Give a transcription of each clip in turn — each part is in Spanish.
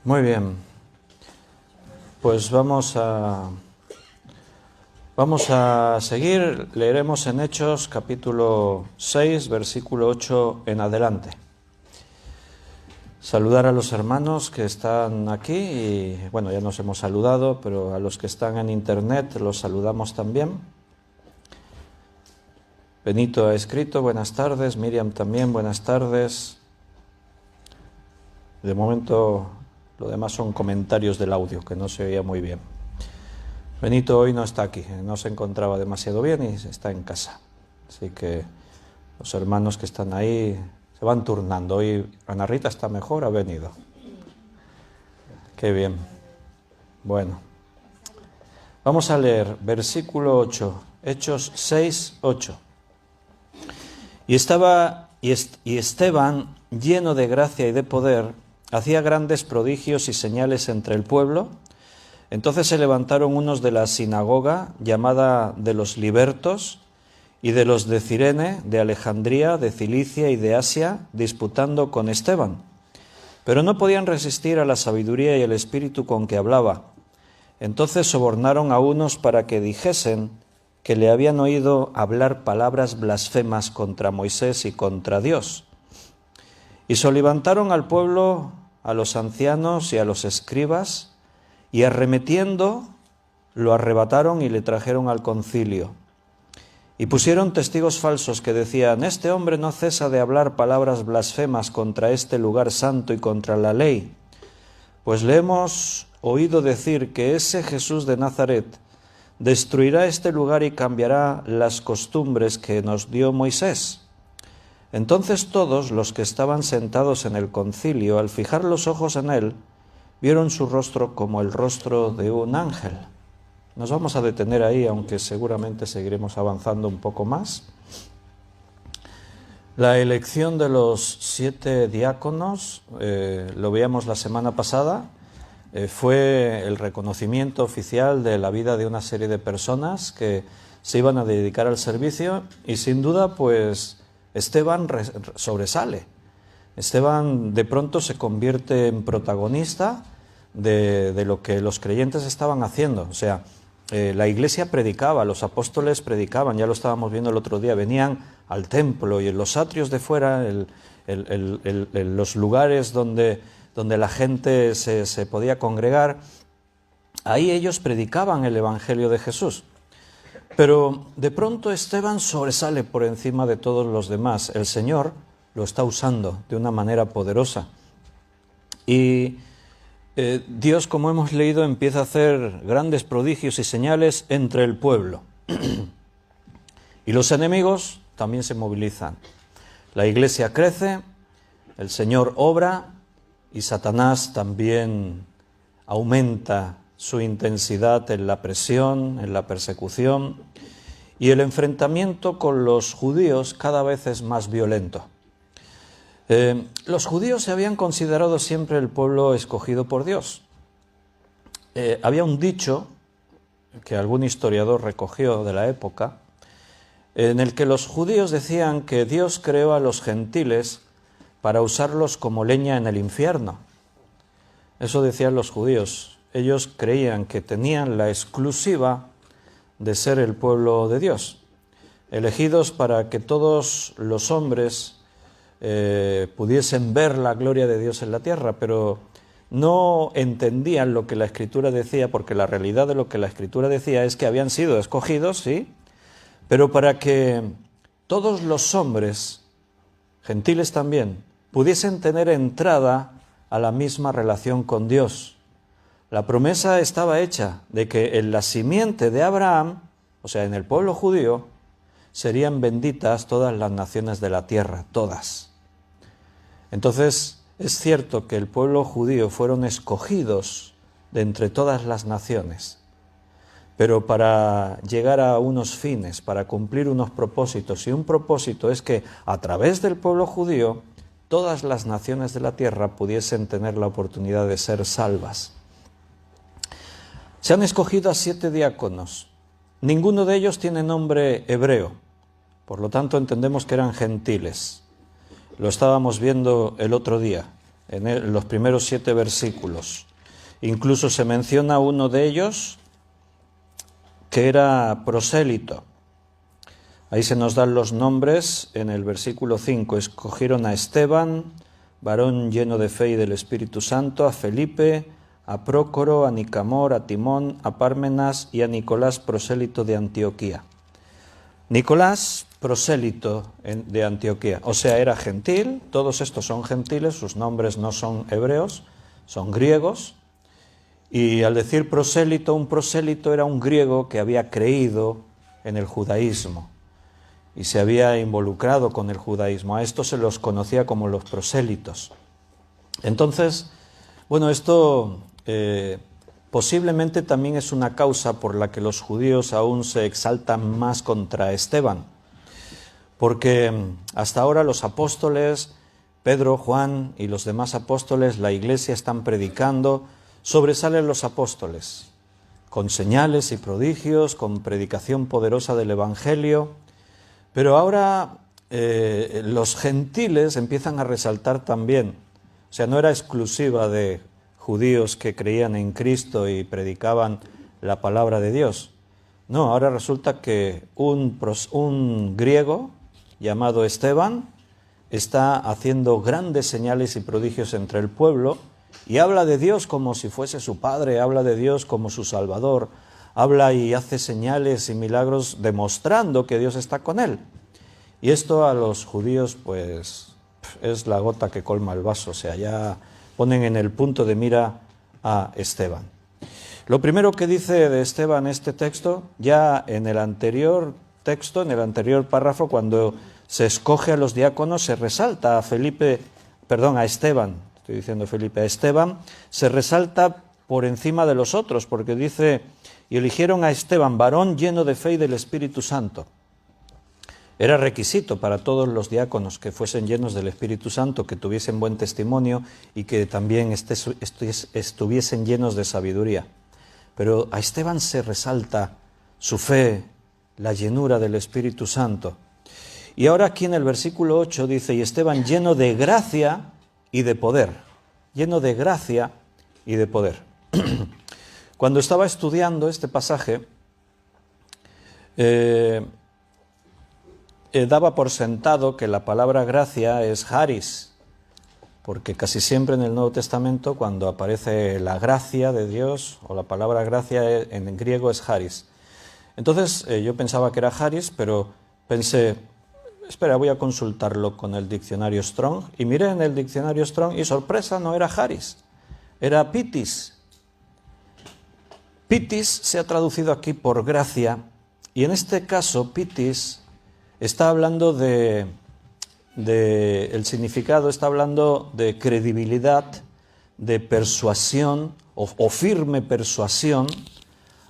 Muy bien, pues vamos a seguir. Leeremos en Hechos capítulo 6, versículo 8 en adelante. Saludar a los hermanos que están aquí y, bueno, ya nos hemos saludado, pero a los que están en internet los saludamos también. Benito ha escrito, buenas tardes. Miriam también, buenas tardes. De momento, lo demás son comentarios del audio, que no se oía muy bien. Benito hoy no está aquí, no se encontraba demasiado bien y está en casa. Así que los hermanos que están ahí se van turnando. Hoy Ana Rita está mejor, ha venido. Qué bien. Bueno, vamos a leer versículo 8, Hechos 6, 8. Y Esteban, lleno de gracia y de poder, hacía grandes prodigios y señales entre el pueblo. Entonces se levantaron unos de la sinagoga, llamada de los libertos, y de los de Cirene, de Alejandría, de Cilicia y de Asia, disputando con Esteban. Pero no podían resistir a la sabiduría y el espíritu con que hablaba. Entonces sobornaron a unos para que dijesen que le habían oído hablar palabras blasfemas contra Moisés y contra Dios. Y solivantaron al pueblo, a los ancianos y a los escribas, y arremetiendo, lo arrebataron y le trajeron al concilio. Y pusieron testigos falsos que decían: este hombre no cesa de hablar palabras blasfemas contra este lugar santo y contra la ley. Pues le hemos oído decir que ese Jesús de Nazaret destruirá este lugar y cambiará las costumbres que nos dio Moisés. Entonces todos los que estaban sentados en el concilio, al fijar los ojos en él, vieron su rostro como el rostro de un ángel. Nos vamos a detener ahí, aunque seguramente seguiremos avanzando un poco más. La elección de los 7 diáconos, lo veíamos la semana pasada, fue el reconocimiento oficial de la vida de una serie de personas que se iban a dedicar al servicio y sin duda pues Esteban sobresale. Esteban de pronto se convierte en protagonista de lo que los creyentes estaban haciendo. O sea, la iglesia predicaba, los apóstoles predicaban, ya lo estábamos viendo el otro día, venían al templo y en los atrios de fuera, los lugares donde la gente se podía congregar, ahí ellos predicaban el evangelio de Jesús. Pero de pronto Esteban sobresale por encima de todos los demás. El Señor lo está usando de una manera poderosa. Y Dios, como hemos leído, empieza a hacer grandes prodigios y señales entre el pueblo. Y los enemigos también se movilizan. La iglesia crece, el Señor obra y Satanás también aumenta su intensidad en la presión, en la persecución, y el enfrentamiento con los judíos cada vez es más violento. Los judíos se habían considerado siempre el pueblo escogido por Dios. Había un dicho que algún historiador recogió de la época, en el que los judíos decían que Dios creó a los gentiles para usarlos como leña en el infierno. Eso decían los judíos. Ellos creían que tenían la exclusiva de ser el pueblo de Dios, elegidos para que todos los hombres pudiesen ver la gloria de Dios en la tierra, pero no entendían lo que la Escritura decía, porque la realidad de lo que la Escritura decía es que habían sido escogidos, sí, pero para que todos los hombres, gentiles también, pudiesen tener entrada a la misma relación con Dios. La promesa estaba hecha de que en la simiente de Abraham, o sea, en el pueblo judío, serían benditas todas las naciones de la tierra, todas. Entonces, es cierto que el pueblo judío fueron escogidos de entre todas las naciones, pero para llegar a unos fines, para cumplir unos propósitos, y un propósito es que a través del pueblo judío, todas las naciones de la tierra pudiesen tener la oportunidad de ser salvas. Se han escogido a 7 diáconos. Ninguno de ellos tiene nombre hebreo, por lo tanto entendemos que eran gentiles. Lo estábamos viendo el otro día. en los primeros 7 versículos. Incluso se menciona uno de ellos que era prosélito. Ahí se nos dan los nombres en el versículo 5. Escogieron a Esteban, varón lleno de fe y del Espíritu Santo, a Felipe, a Prócoro, a Nicamor, a Timón, a Pármenas y a Nicolás, prosélito de Antioquía. Nicolás, prosélito de Antioquía, o sea, era gentil. Todos estos son gentiles, sus nombres no son hebreos, son griegos. Y al decir prosélito, un prosélito era un griego que había creído en el judaísmo y se había involucrado con el judaísmo. A estos se los conocía como los prosélitos. Entonces, bueno, esto posiblemente también es una causa por la que los judíos aún se exaltan más contra Esteban, porque hasta ahora los apóstoles, Pedro, Juan y los demás apóstoles, la iglesia están predicando, sobresalen los apóstoles, con señales y prodigios, con predicación poderosa del Evangelio, pero ahora los gentiles empiezan a resaltar también. O sea, no era exclusiva de judíos que creían en Cristo y predicaban la palabra de Dios. No, ahora resulta que un griego llamado Esteban está haciendo grandes señales y prodigios entre el pueblo y habla de Dios como si fuese su padre, habla de Dios como su Salvador, habla y hace señales y milagros demostrando que Dios está con él. Y esto a los judíos pues es la gota que colma el vaso, o sea, ya ponen en el punto de mira a Esteban. Lo primero que dice de Esteban este texto, ya en el anterior texto, en el anterior párrafo, cuando se escoge a los diáconos, se resalta a Esteban, estoy diciendo Felipe, a Esteban, se resalta por encima de los otros, porque dice, y eligieron a Esteban, varón lleno de fe y del Espíritu Santo. Era requisito para todos los diáconos que fuesen llenos del Espíritu Santo, que tuviesen buen testimonio y que también estuviesen llenos de sabiduría. Pero a Esteban se resalta su fe, la llenura del Espíritu Santo. Y ahora aquí en el versículo 8 dice, y Esteban lleno de gracia y de poder. Lleno de gracia y de poder. Cuando estaba estudiando este pasaje, daba por sentado que la palabra gracia es charis, porque casi siempre en el Nuevo Testamento cuando aparece la gracia de Dios o la palabra gracia en griego es charis. Entonces yo pensaba que era charis, pero pensé, espera, voy a consultarlo con el diccionario Strong, y miré en el diccionario Strong y sorpresa, no era charis, era pitis. Pitis se ha traducido aquí por gracia, y en este caso pitis está hablando el significado está hablando de credibilidad, de persuasión o firme persuasión,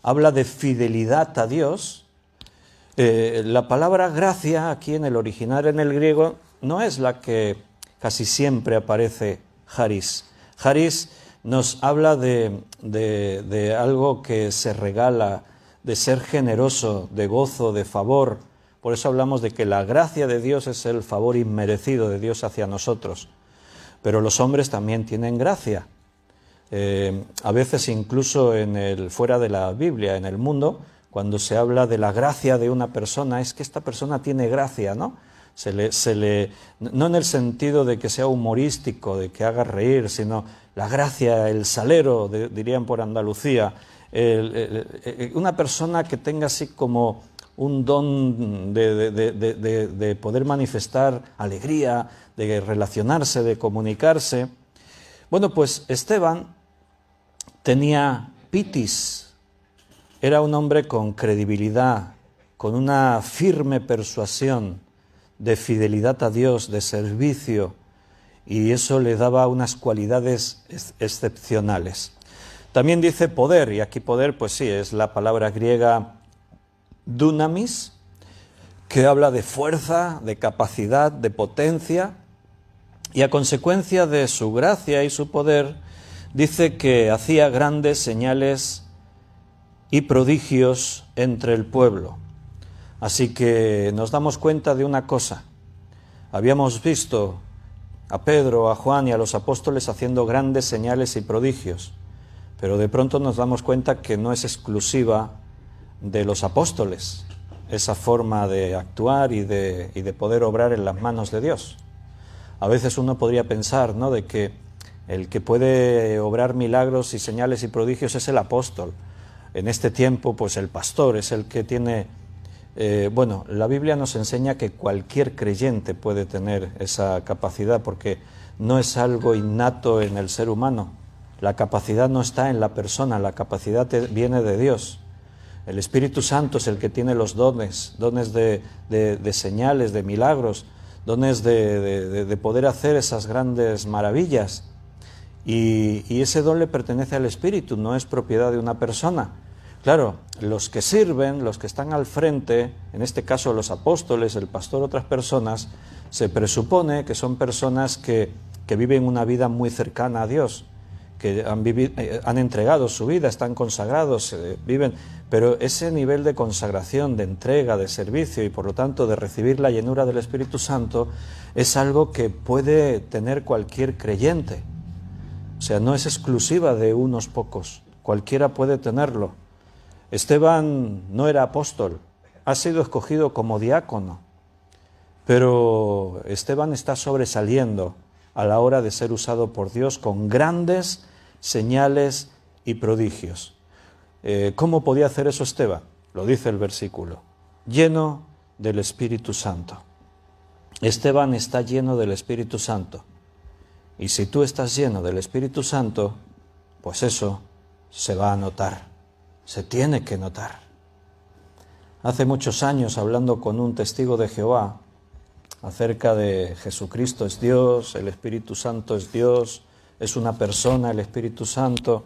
habla de fidelidad a Dios. La palabra gracia aquí en el original en el griego no es la que casi siempre aparece charis. Charis nos habla de algo que se regala, de ser generoso, de gozo, de favor. Por eso hablamos de que la gracia de Dios es el favor inmerecido de Dios hacia nosotros. Pero los hombres también tienen gracia. A veces incluso fuera de la Biblia, en el mundo, cuando se habla de la gracia de una persona, es que esta persona tiene gracia, ¿no? No en el sentido de que sea humorístico, de que haga reír, sino la gracia, el salero, dirían por Andalucía. Una persona que tenga así como un don de poder manifestar alegría, de relacionarse, de comunicarse. Bueno, pues Esteban tenía pitis, era un hombre con credibilidad, con una firme persuasión de fidelidad a Dios, de servicio, y eso le daba unas cualidades excepcionales. También dice poder, y aquí poder, pues sí, es la palabra griega dunamis, que habla de fuerza, de capacidad, de potencia, y a consecuencia de su gracia y su poder, dice que hacía grandes señales y prodigios entre el pueblo. Así que nos damos cuenta de una cosa. Habíamos visto a Pedro, a Juan y a los apóstoles haciendo grandes señales y prodigios, pero de pronto nos damos cuenta que no es exclusiva de los apóstoles esa forma de actuar y de poder obrar en las manos de Dios. A veces uno podría pensar, ¿no?, de que el que puede obrar milagros y señales y prodigios es el apóstol. En este tiempo, pues el pastor es el que tiene... la Biblia nos enseña que cualquier creyente puede tener esa capacidad, porque no es algo innato en el ser humano. La capacidad no está en la persona, la capacidad viene de Dios. El Espíritu Santo es el que tiene los dones de señales, de milagros, dones de poder hacer esas grandes maravillas. Y ese don le pertenece al Espíritu, no es propiedad de una persona. Claro, los que sirven, los que están al frente, en este caso los apóstoles, el pastor, otras personas, se presupone que son personas que viven una vida muy cercana a Dios, que han entregado su vida, están consagrados, viven, pero ese nivel de consagración, de entrega, de servicio y por lo tanto de recibir la llenura del Espíritu Santo es algo que puede tener cualquier creyente. O sea, no es exclusiva de unos pocos, cualquiera puede tenerlo. Esteban no era apóstol, ha sido escogido como diácono, pero Esteban está sobresaliendo a la hora de ser usado por Dios con grandes señales y prodigios. ¿Cómo podía hacer eso Esteban? Lo dice el versículo, lleno del Espíritu Santo. Esteban está lleno del Espíritu Santo. Y si tú estás lleno del Espíritu Santo, pues eso se va a notar, se tiene que notar. Hace muchos años, hablando con un testigo de Jehová acerca de Jesucristo es Dios, el Espíritu Santo es Dios, es una persona el Espíritu Santo,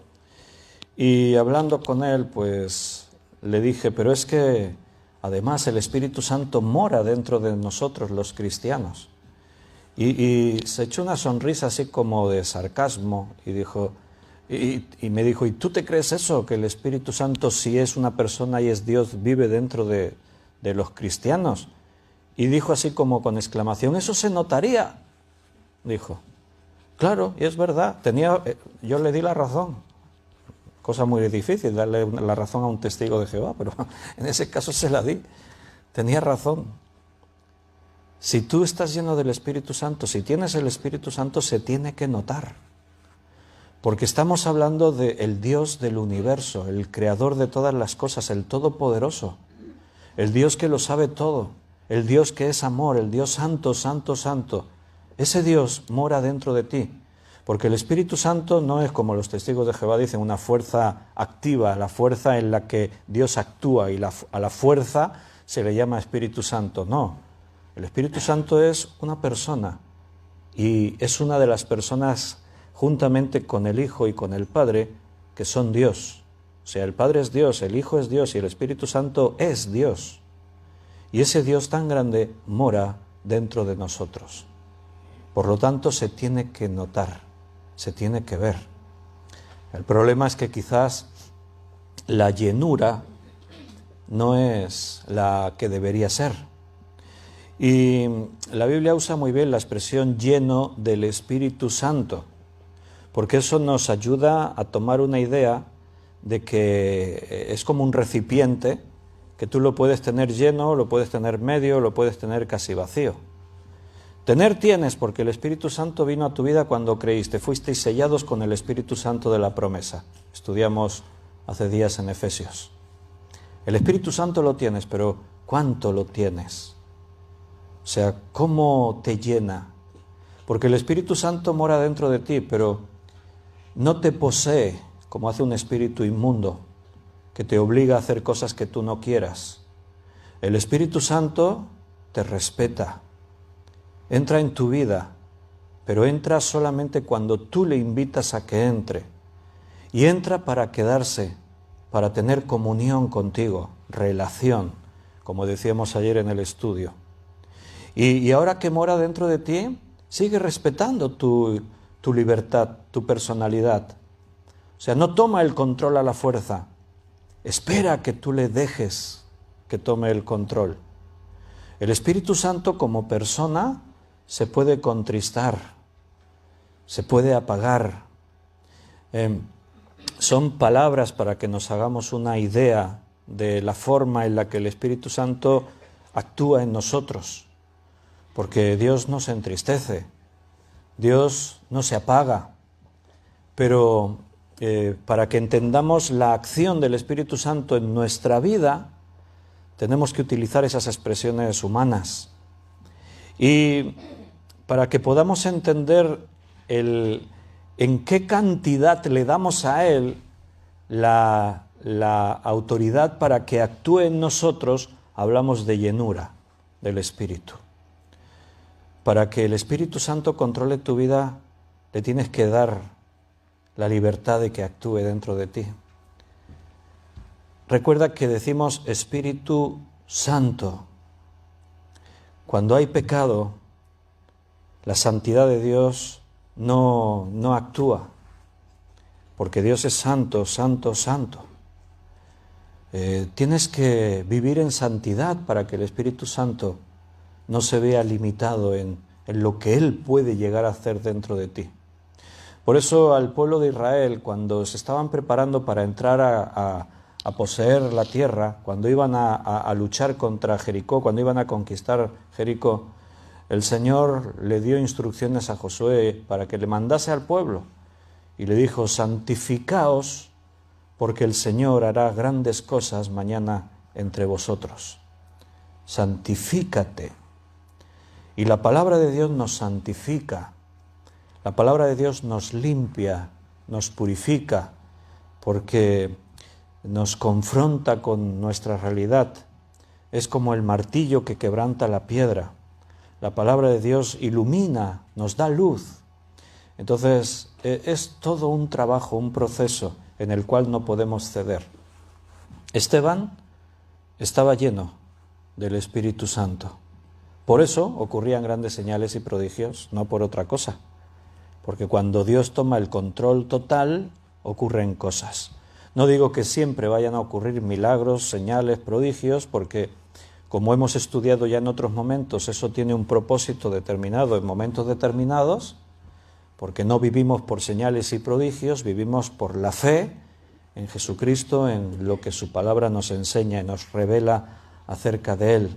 y hablando con él, pues le dije, pero es que además el Espíritu Santo mora dentro de nosotros los cristianos. Y se echó una sonrisa así como de sarcasmo y dijo, y me dijo, ¿y tú te crees eso? Que el Espíritu Santo, si es una persona y es Dios, vive dentro de los cristianos. Y dijo así como con exclamación, eso se notaría. Dijo, claro, y es verdad, yo le di la razón. Cosa muy difícil darle la razón a un testigo de Jehová, pero en ese caso se la di. Tenía razón. Si tú estás lleno del Espíritu Santo, si tienes el Espíritu Santo, se tiene que notar. Porque estamos hablando del Dios del universo, el creador de todas las cosas, el todopoderoso, el Dios que lo sabe todo, el Dios que es amor, el Dios santo, santo, santo. Ese Dios mora dentro de ti, porque el Espíritu Santo no es, como los testigos de Jehová dicen, una fuerza activa, la fuerza en la que Dios actúa y a la fuerza se le llama Espíritu Santo, no. El Espíritu Santo es una persona y es una de las personas juntamente con el Hijo y con el Padre que son Dios. O sea, el Padre es Dios, el Hijo es Dios y el Espíritu Santo es Dios. Y ese Dios tan grande mora dentro de nosotros. Por lo tanto, se tiene que notar, se tiene que ver. El problema es que quizás la llenura no es la que debería ser. Y la Biblia usa muy bien la expresión lleno del Espíritu Santo, porque eso nos ayuda a tomar una idea de que es como un recipiente que tú lo puedes tener lleno, lo puedes tener medio, lo puedes tener casi vacío. Tener tienes, porque el Espíritu Santo vino a tu vida cuando creíste, fuisteis sellados con el Espíritu Santo de la promesa. Estudiamos hace días en Efesios. El Espíritu Santo lo tienes, pero ¿cuánto lo tienes? O sea, ¿cómo te llena? Porque el Espíritu Santo mora dentro de ti, pero no te posee como hace un espíritu inmundo que te obliga a hacer cosas que tú no quieras. El Espíritu Santo te respeta, entra en tu vida, pero entra solamente cuando tú le invitas a que entre. Y entra para quedarse, para tener comunión contigo, relación, como decíamos ayer en el estudio. Y ahora que mora dentro de ti, sigue respetando tu libertad, tu personalidad. O sea, no toma el control a la fuerza. Espera que tú le dejes que tome el control. El Espíritu Santo como persona se puede contristar, se puede apagar. Son palabras para que nos hagamos una idea de la forma en la que el Espíritu Santo actúa en nosotros, porque Dios no se entristece, Dios no se apaga, pero para que entendamos la acción del Espíritu Santo en nuestra vida, tenemos que utilizar esas expresiones humanas. Y para que podamos entender en qué cantidad le damos a Él la autoridad para que actúe en nosotros, hablamos de llenura del Espíritu. Para que el Espíritu Santo controle tu vida, le tienes que dar la libertad de que actúe dentro de ti. Recuerda que decimos Espíritu Santo. Cuando hay pecado, la santidad de Dios no actúa, porque Dios es santo, santo, santo. Tienes que vivir en santidad para que el Espíritu Santo no se vea limitado en lo que Él puede llegar a hacer dentro de ti. Por eso al pueblo de Israel, cuando se estaban preparando para entrar a poseer la tierra, cuando iban a luchar contra Jericó, cuando iban a conquistar Jericó, el Señor le dio instrucciones a Josué para que le mandase al pueblo y le dijo: santificaos, porque el Señor hará grandes cosas mañana entre vosotros. Santifícate. Y la palabra de Dios nos santifica. La palabra de Dios nos limpia, nos purifica, porque nos confronta con nuestra realidad. Es como el martillo que quebranta la piedra. La palabra de Dios ilumina, nos da luz. Entonces, es todo un trabajo, un proceso en el cual no podemos ceder. Esteban estaba lleno del Espíritu Santo. Por eso ocurrían grandes señales y prodigios, no por otra cosa. Porque cuando Dios toma el control total, ocurren cosas. No digo que siempre vayan a ocurrir milagros, señales, prodigios, porque como hemos estudiado ya en otros momentos, eso tiene un propósito determinado en momentos determinados, porque no vivimos por señales y prodigios, vivimos por la fe en Jesucristo, en lo que su palabra nos enseña y nos revela acerca de Él.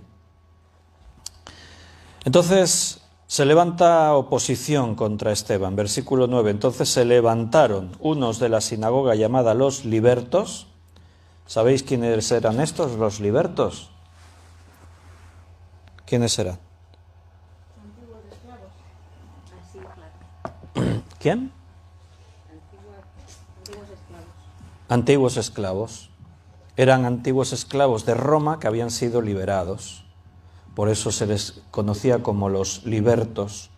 Entonces se levanta oposición contra Esteban, versículo 9. Entonces se levantaron unos de la sinagoga llamada los libertos. ¿Sabéis quiénes eran estos, los libertos? ¿Quiénes eran? Antiguos esclavos. Así, claro. ¿Quién? Antiguos esclavos. Antiguos esclavos. Eran antiguos esclavos de Roma que habían sido liberados. Por eso se les conocía como los libertos.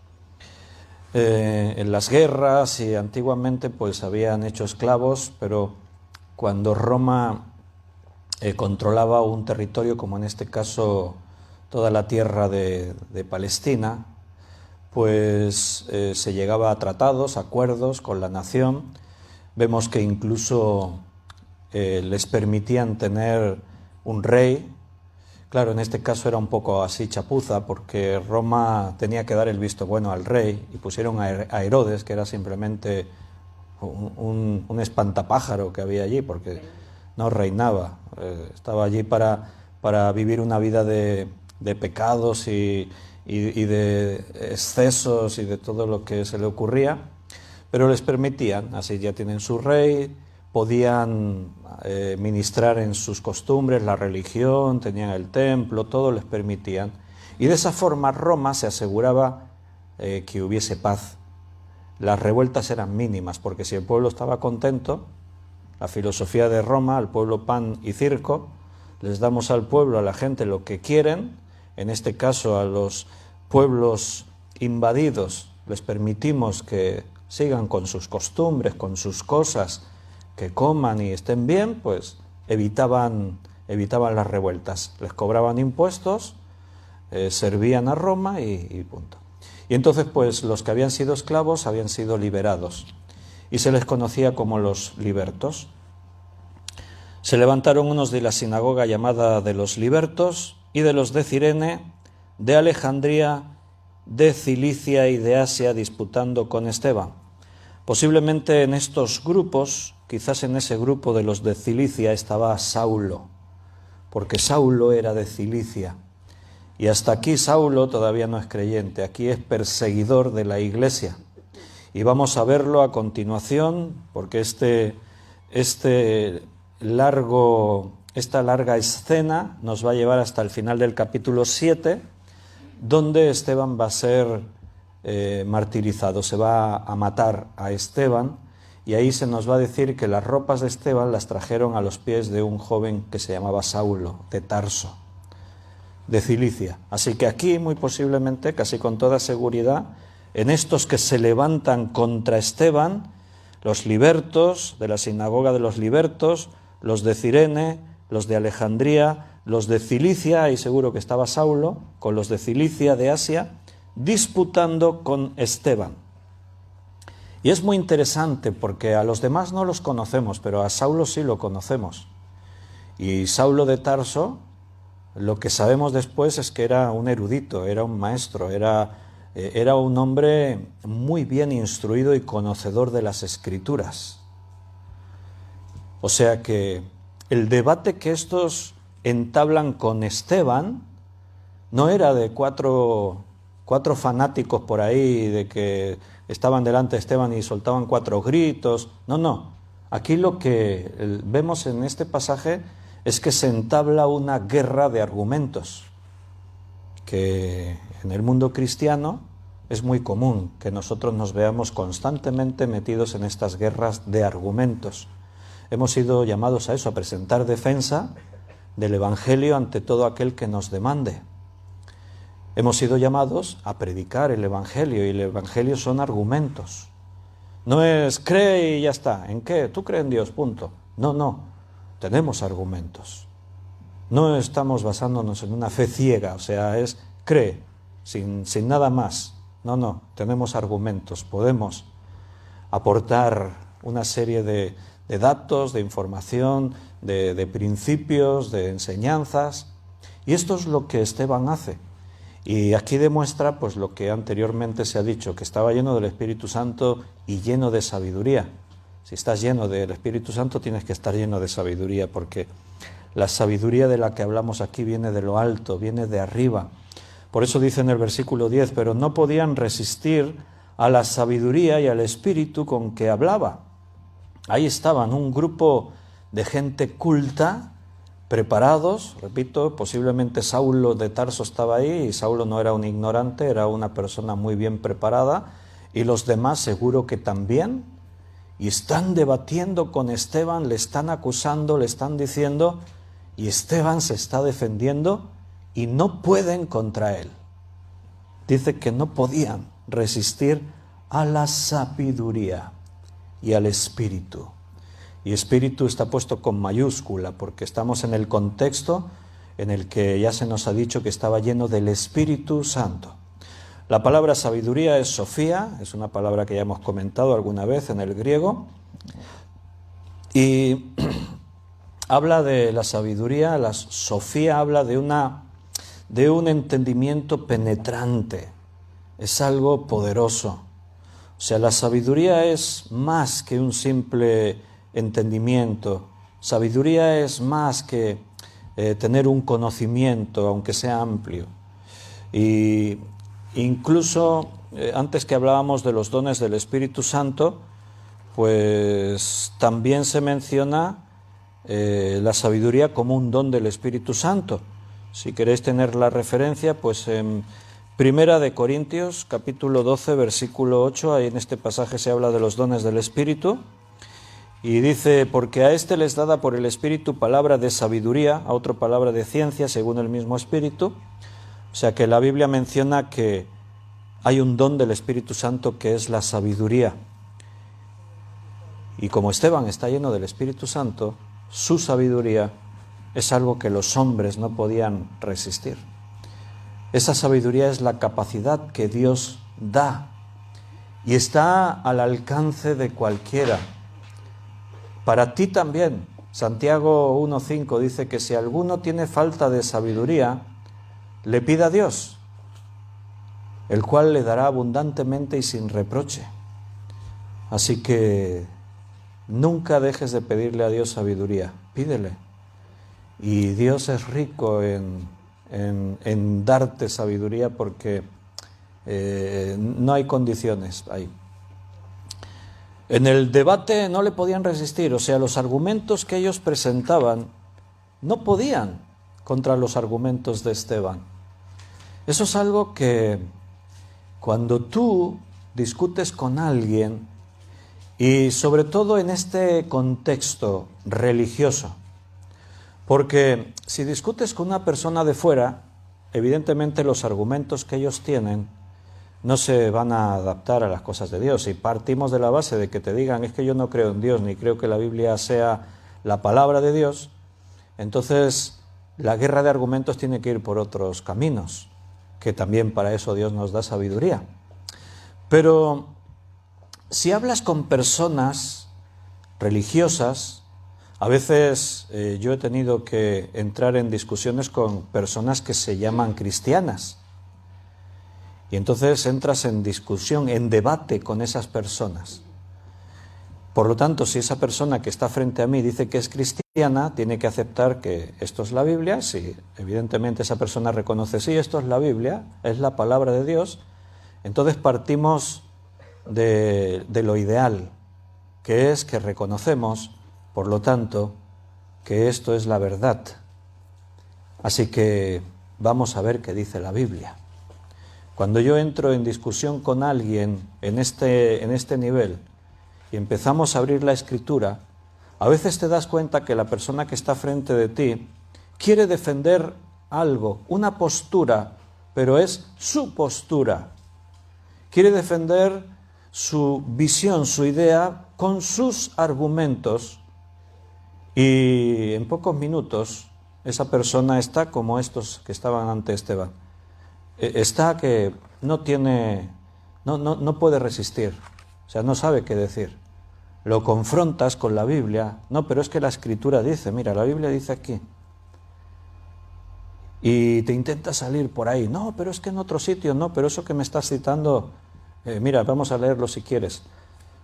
En las guerras y antiguamente pues habían hecho esclavos, pero cuando Roma controlaba un territorio, como en este caso toda la tierra de Palestina, pues se llegaba a tratados, acuerdos con la nación. Vemos que incluso les permitían tener un rey. Claro, en este caso era un poco así chapuza, porque Roma tenía que dar el visto bueno al rey y pusieron a Herodes, que era simplemente un espantapájaro que había allí, porque no reinaba. Estaba allí para vivir una vida de pecados y de excesos y de todo lo que se le ocurría, pero les permitían, así ya tienen su rey, podían ministrar en sus costumbres, la religión, tenían el templo, todo les permitían. Y de esa forma Roma se aseguraba que hubiese paz. Las revueltas eran mínimas, porque si el pueblo estaba contento, la filosofía de Roma, al pueblo pan y circo, les damos al pueblo, a la gente, lo que quieren. En este caso a los pueblos invadidos les permitimos que sigan con sus costumbres, con sus cosas, que coman y estén bien, pues evitaban las revueltas. Les cobraban impuestos, servían a Roma y punto. Y entonces pues los que habían sido esclavos habían sido liberados y se les conocía como los libertos. Se levantaron unos de la sinagoga llamada de los libertos y de los de Cirene, de Alejandría, de Cilicia y de Asia, disputando con Esteban. Posiblemente en estos grupos, quizás en ese grupo de los de Cilicia estaba Saulo, porque Saulo era de Cilicia. Y hasta aquí Saulo todavía no es creyente, aquí es perseguidor de la Iglesia. Y vamos a verlo a continuación, porque esta larga escena nos va a llevar hasta el final del capítulo 7, donde Esteban va a ser martirizado, se va a matar a Esteban, y ahí se nos va a decir que las ropas de Esteban las trajeron a los pies de un joven que se llamaba Saulo, de Tarso, de Cilicia. Así que aquí, muy posiblemente, casi con toda seguridad, en estos que se levantan contra Esteban, los libertos, de la sinagoga de los libertos, los de Cirene, los de Alejandría, los de Cilicia, y seguro que estaba Saulo, con los de Cilicia, de Asia, disputando con Esteban. Y es muy interesante porque a los demás no los conocemos, pero a Saulo sí lo conocemos. Y Saulo de Tarso, lo que sabemos después es que era un erudito, era un maestro, era un hombre muy bien instruido y conocedor de las Escrituras. O sea que el debate que estos entablan con Esteban no era de cuatro fanáticos por ahí, de que estaban delante de Esteban y soltaban 4 gritos. No. Aquí lo que vemos en este pasaje es que se entabla una guerra de argumentos, que en el mundo cristiano es muy común que nosotros nos veamos constantemente metidos en estas guerras de argumentos. Hemos sido llamados a eso, a presentar defensa del Evangelio ante todo aquel que nos demande. Hemos sido llamados a predicar el Evangelio, y el Evangelio son argumentos. No es cree y ya está. ¿En qué? Tú crees en Dios, punto. No. Tenemos argumentos. No estamos basándonos en una fe ciega, o sea, es cree, sin nada más. No. Tenemos argumentos. Podemos aportar una serie de datos, de información, de principios, de enseñanzas. Y esto es lo que Esteban hace. Y aquí demuestra pues lo que anteriormente se ha dicho, que estaba lleno del Espíritu Santo y lleno de sabiduría. Si estás lleno del Espíritu Santo tienes que estar lleno de sabiduría, porque la sabiduría de la que hablamos aquí viene de lo alto, viene de arriba. Por eso dice en el versículo 10, pero no podían resistir a la sabiduría y al espíritu con que hablaba. Ahí estaban un grupo de gente culta, preparados, repito, posiblemente Saulo de Tarso estaba ahí, y Saulo no era un ignorante, era una persona muy bien preparada, y los demás seguro que también, y están debatiendo con Esteban, le están acusando, le están diciendo, y Esteban se está defendiendo, y no pueden contra él. Dice que no podían resistir a la sabiduría y al espíritu. Y espíritu está puesto con mayúscula porque estamos en el contexto en el que ya se nos ha dicho que estaba lleno del Espíritu Santo. La palabra sabiduría es sofía, es una palabra que ya hemos comentado alguna vez en el griego, y habla de la sabiduría, la sofía habla de un entendimiento penetrante, es algo poderoso. O sea, la sabiduría es más que un simple entendimiento. Sabiduría es más que tener un conocimiento, aunque sea amplio. Y incluso antes que hablábamos de los dones del Espíritu Santo, pues también se menciona la sabiduría como un don del Espíritu Santo. Si queréis tener la referencia, pues en Primera de Corintios, capítulo 12, versículo 8, ahí en este pasaje se habla de los dones del Espíritu. Y dice, porque a éste les dada por el Espíritu palabra de sabiduría, a otro palabra de ciencia, según el mismo Espíritu. O sea que la Biblia menciona que hay un don del Espíritu Santo que es la sabiduría. Y como Esteban está lleno del Espíritu Santo, su sabiduría es algo que los hombres no podían resistir. Esa sabiduría es la capacidad que Dios da y está al alcance de cualquiera. Para ti también. Santiago 1:5 dice que si alguno tiene falta de sabiduría, le pida a Dios, el cual le dará abundantemente y sin reproche. Así que nunca dejes de pedirle a Dios sabiduría, pídele. Y Dios es rico en darte sabiduría porque no hay condiciones ahí. En el debate no le podían resistir, o sea, los argumentos que ellos presentaban no podían contra los argumentos de Esteban. Eso es algo que cuando tú discutes con alguien, y sobre todo en este contexto religioso, porque si discutes con una persona de fuera, evidentemente los argumentos que ellos tienen no se van a adaptar a las cosas de Dios. Si partimos de la base de que te digan, es que yo no creo en Dios, ni creo que la Biblia sea la palabra de Dios, entonces la guerra de argumentos tiene que ir por otros caminos, que también para eso Dios nos da sabiduría. Pero si hablas con personas religiosas, a veces yo he tenido que entrar en discusiones con personas que se llaman cristianas. Y entonces entras en discusión, en debate con esas personas. Por lo tanto, si esa persona que está frente a mí dice que es cristiana, tiene que aceptar que esto es la Biblia. Si evidentemente esa persona reconoce, sí, esto es la Biblia, es la palabra de Dios, entonces partimos de lo ideal, que es que reconocemos, por lo tanto, que esto es la verdad. Así que vamos a ver qué dice la Biblia. Cuando yo entro en discusión con alguien en este nivel y empezamos a abrir la Escritura, a veces te das cuenta que la persona que está frente de ti quiere defender algo, una postura, pero es su postura. Quiere defender su visión, su idea, con sus argumentos, y en pocos minutos esa persona está como estos que estaban ante Esteban. Está que no puede resistir, o sea, no sabe qué decir. Lo confrontas con la Biblia, no, pero es que la Escritura dice, mira, la Biblia dice aquí. Y te intenta salir por ahí, no, pero es que en otro sitio, no, pero eso que me estás citando, mira, vamos a leerlo si quieres.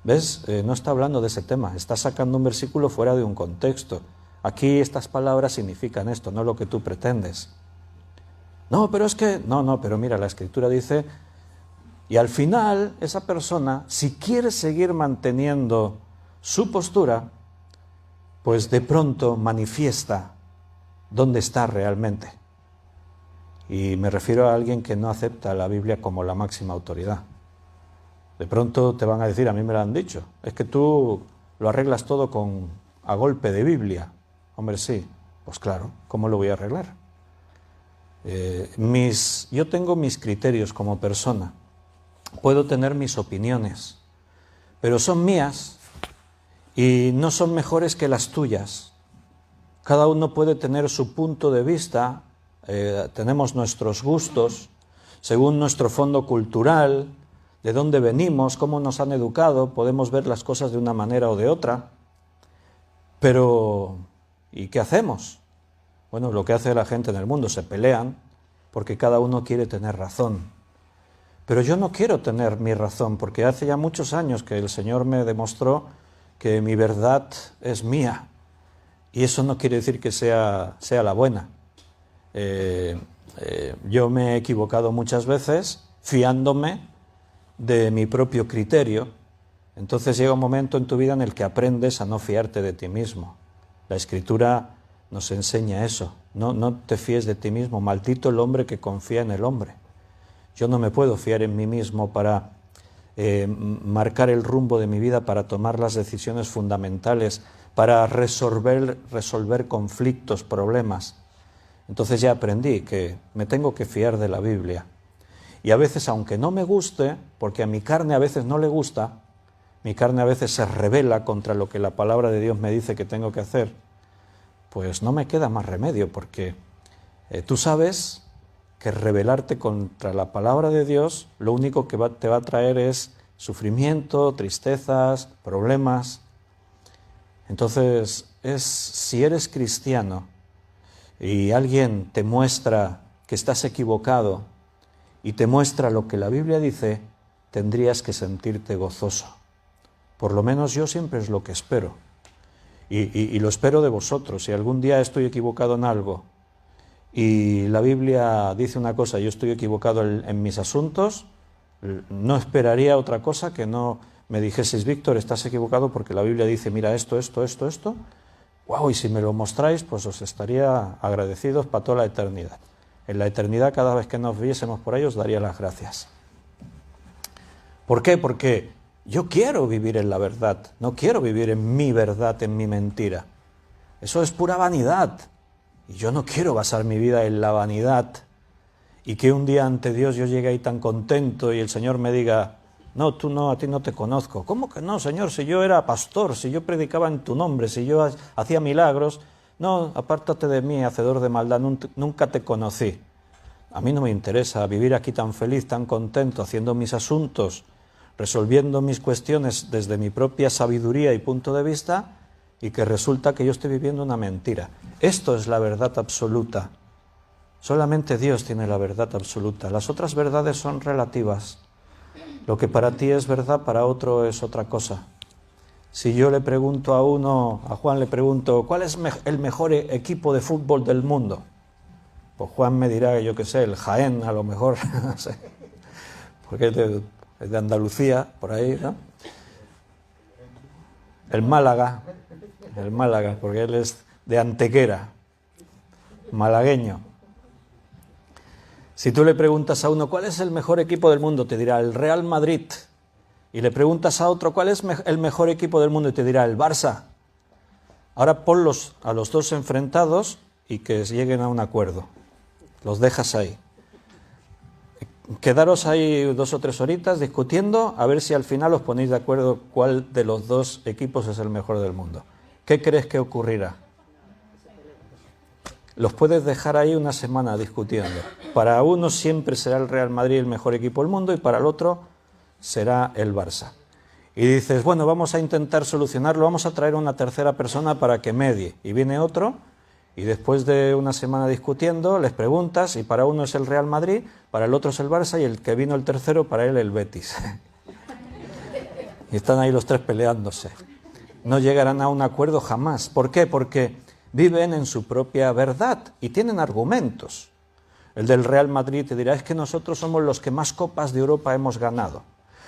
¿Ves? No está hablando de ese tema, está sacando un versículo fuera de un contexto. Aquí estas palabras significan esto, no lo que tú pretendes. No, pero es que, no, pero mira, la Escritura dice, y al final esa persona, si quiere seguir manteniendo su postura, pues de pronto manifiesta dónde está realmente. Y me refiero a alguien que no acepta la Biblia como la máxima autoridad. De pronto te van a decir, a mí me lo han dicho, es que tú lo arreglas todo a golpe de Biblia. Hombre, sí, pues claro, ¿cómo lo voy a arreglar? Yo tengo mis criterios como persona, puedo tener mis opiniones, pero son mías y no son mejores que las tuyas. Cada uno puede tener su punto de vista, tenemos nuestros gustos, según nuestro fondo cultural, de dónde venimos, cómo nos han educado, podemos ver las cosas de una manera o de otra. Pero, ¿y qué hacemos? Bueno, lo que hace la gente en el mundo, se pelean porque cada uno quiere tener razón. Pero yo no quiero tener mi razón, porque hace ya muchos años que el Señor me demostró que mi verdad es mía. Y eso no quiere decir que sea la buena. Yo me he equivocado muchas veces fiándome de mi propio criterio. Entonces llega un momento en tu vida en el que aprendes a no fiarte de ti mismo. La Escritura nos enseña eso. No te fíes de ti mismo. Maldito el hombre que confía en el hombre. Yo no me puedo fiar en mí mismo para marcar el rumbo de mi vida, para tomar las decisiones fundamentales, para resolver conflictos, problemas. Entonces ya aprendí que me tengo que fiar de la Biblia. Y a veces, aunque no me guste, porque a mi carne a veces no le gusta, mi carne a veces se rebela contra lo que la palabra de Dios me dice que tengo que hacer, pues no me queda más remedio, porque tú sabes que rebelarte contra la palabra de Dios lo único que te va a traer es sufrimiento, tristezas, problemas. Entonces, si eres cristiano y alguien te muestra que estás equivocado y te muestra lo que la Biblia dice, tendrías que sentirte gozoso. Por lo menos yo siempre es lo que espero. Y lo espero de vosotros. Si algún día estoy equivocado en algo y la Biblia dice una cosa y yo estoy equivocado en mis asuntos, no esperaría otra cosa que no me dijeseis: Víctor, estás equivocado porque la Biblia dice, mira, esto. ¡Wow! Y si me lo mostráis, pues os estaría agradecidos para toda la eternidad. En la eternidad, cada vez que nos viésemos por ahí, os daría las gracias. ¿Por qué? Porque yo quiero vivir en la verdad, no quiero vivir en mi verdad, en mi mentira. Eso es pura vanidad. Y yo no quiero basar mi vida en la vanidad. Y que un día ante Dios yo llegue ahí tan contento y el Señor me diga: no, tú no, a ti no te conozco. ¿Cómo que no, Señor? Si yo era pastor, si yo predicaba en tu nombre, si yo hacía milagros. No, apártate de mí, hacedor de maldad, nunca te conocí. A mí no me interesa vivir aquí tan feliz, tan contento, haciendo mis asuntos, resolviendo mis cuestiones desde mi propia sabiduría y punto de vista, y que resulta que yo estoy viviendo una mentira. Esto es la verdad absoluta. Solamente Dios tiene la verdad absoluta. Las otras verdades son relativas. Lo que para ti es verdad, para otro es otra cosa. Si yo le pregunto a Juan le pregunto: ¿cuál es el mejor equipo de fútbol del mundo? Pues Juan me dirá, yo qué sé, el Jaén, a lo mejor, no sé, porque es de Andalucía, por ahí, ¿no? El Málaga, porque él es de Antequera, malagueño. Si tú le preguntas a uno: ¿cuál es el mejor equipo del mundo?, te dirá el Real Madrid. Y le preguntas a otro: ¿cuál es el mejor equipo del mundo?, y te dirá el Barça. Ahora ponlos a los dos enfrentados y que lleguen a un acuerdo. Los dejas ahí. Quedaros ahí 2 o 3 horitas discutiendo, a ver si al final os ponéis de acuerdo cuál de los dos equipos es el mejor del mundo. ¿Qué crees que ocurrirá? Los puedes dejar ahí una semana discutiendo. Para uno siempre será el Real Madrid el mejor equipo del mundo y para el otro será el Barça. Y dices: bueno, vamos a intentar solucionarlo, vamos a traer una tercera persona para que medie. Y viene otro, y después de una semana discutiendo, les preguntas, y para uno es el Real Madrid, para el otro es el Barça, y el que vino el tercero, para él el Betis. Y están ahí los tres peleándose. No llegarán a un acuerdo jamás. ¿Por qué? Porque viven en su propia verdad y tienen argumentos. El del Real Madrid te dirá: es que nosotros somos los que más copas de Europa hemos ganado.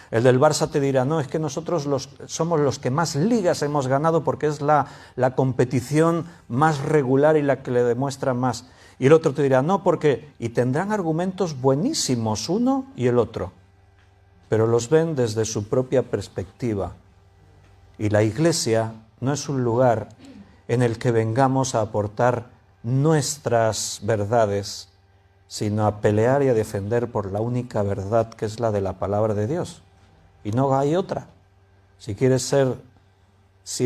El del Barça te dirá: no, es que nosotros somos los que más ligas hemos ganado porque es la competición más regular y la que le demuestra más. Y el otro te dirá: no, porque... Y tendrán argumentos buenísimos uno y el otro, pero los ven desde su propia perspectiva. Y la Iglesia no es un lugar en el que vengamos a aportar nuestras verdades, sino a pelear y a defender por la única verdad, que es la de la palabra de Dios. Y no hay otra. Si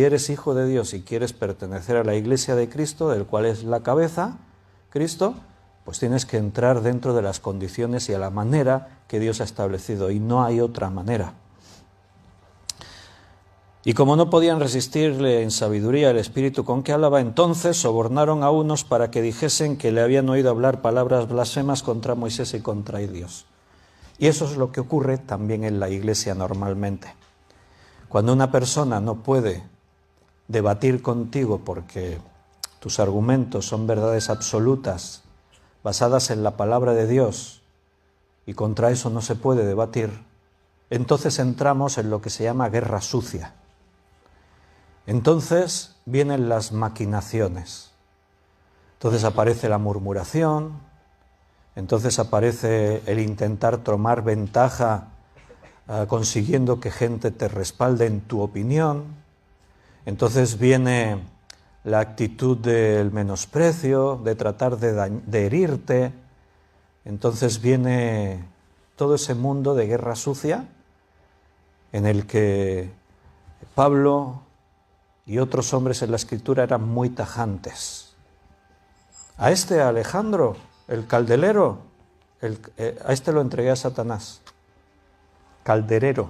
eres hijo de Dios y quieres pertenecer a la Iglesia de Cristo, del cual es la cabeza, Cristo, pues tienes que entrar dentro de las condiciones y a la manera que Dios ha establecido, y no hay otra manera. Y como no podían resistirle en sabiduría el espíritu con que hablaba, entonces sobornaron a unos para que dijesen que le habían oído hablar palabras blasfemas contra Moisés y contra Dios. Y eso es lo que ocurre también en la Iglesia normalmente. Cuando una persona no puede debatir contigo porque tus argumentos son verdades absolutas, basadas en la palabra de Dios, y contra eso no se puede debatir, entonces entramos en lo que se llama guerra sucia. Entonces vienen las maquinaciones. Entonces aparece la murmuración. Entonces aparece el intentar tomar ventaja consiguiendo que gente te respalde en tu opinión. Entonces viene la actitud del menosprecio, de tratar de herirte. Entonces viene todo ese mundo de guerra sucia en el que Pablo y otros hombres en la Escritura eran muy tajantes. A Alejandro, el calderero, a este lo entregué a Satanás. Calderero,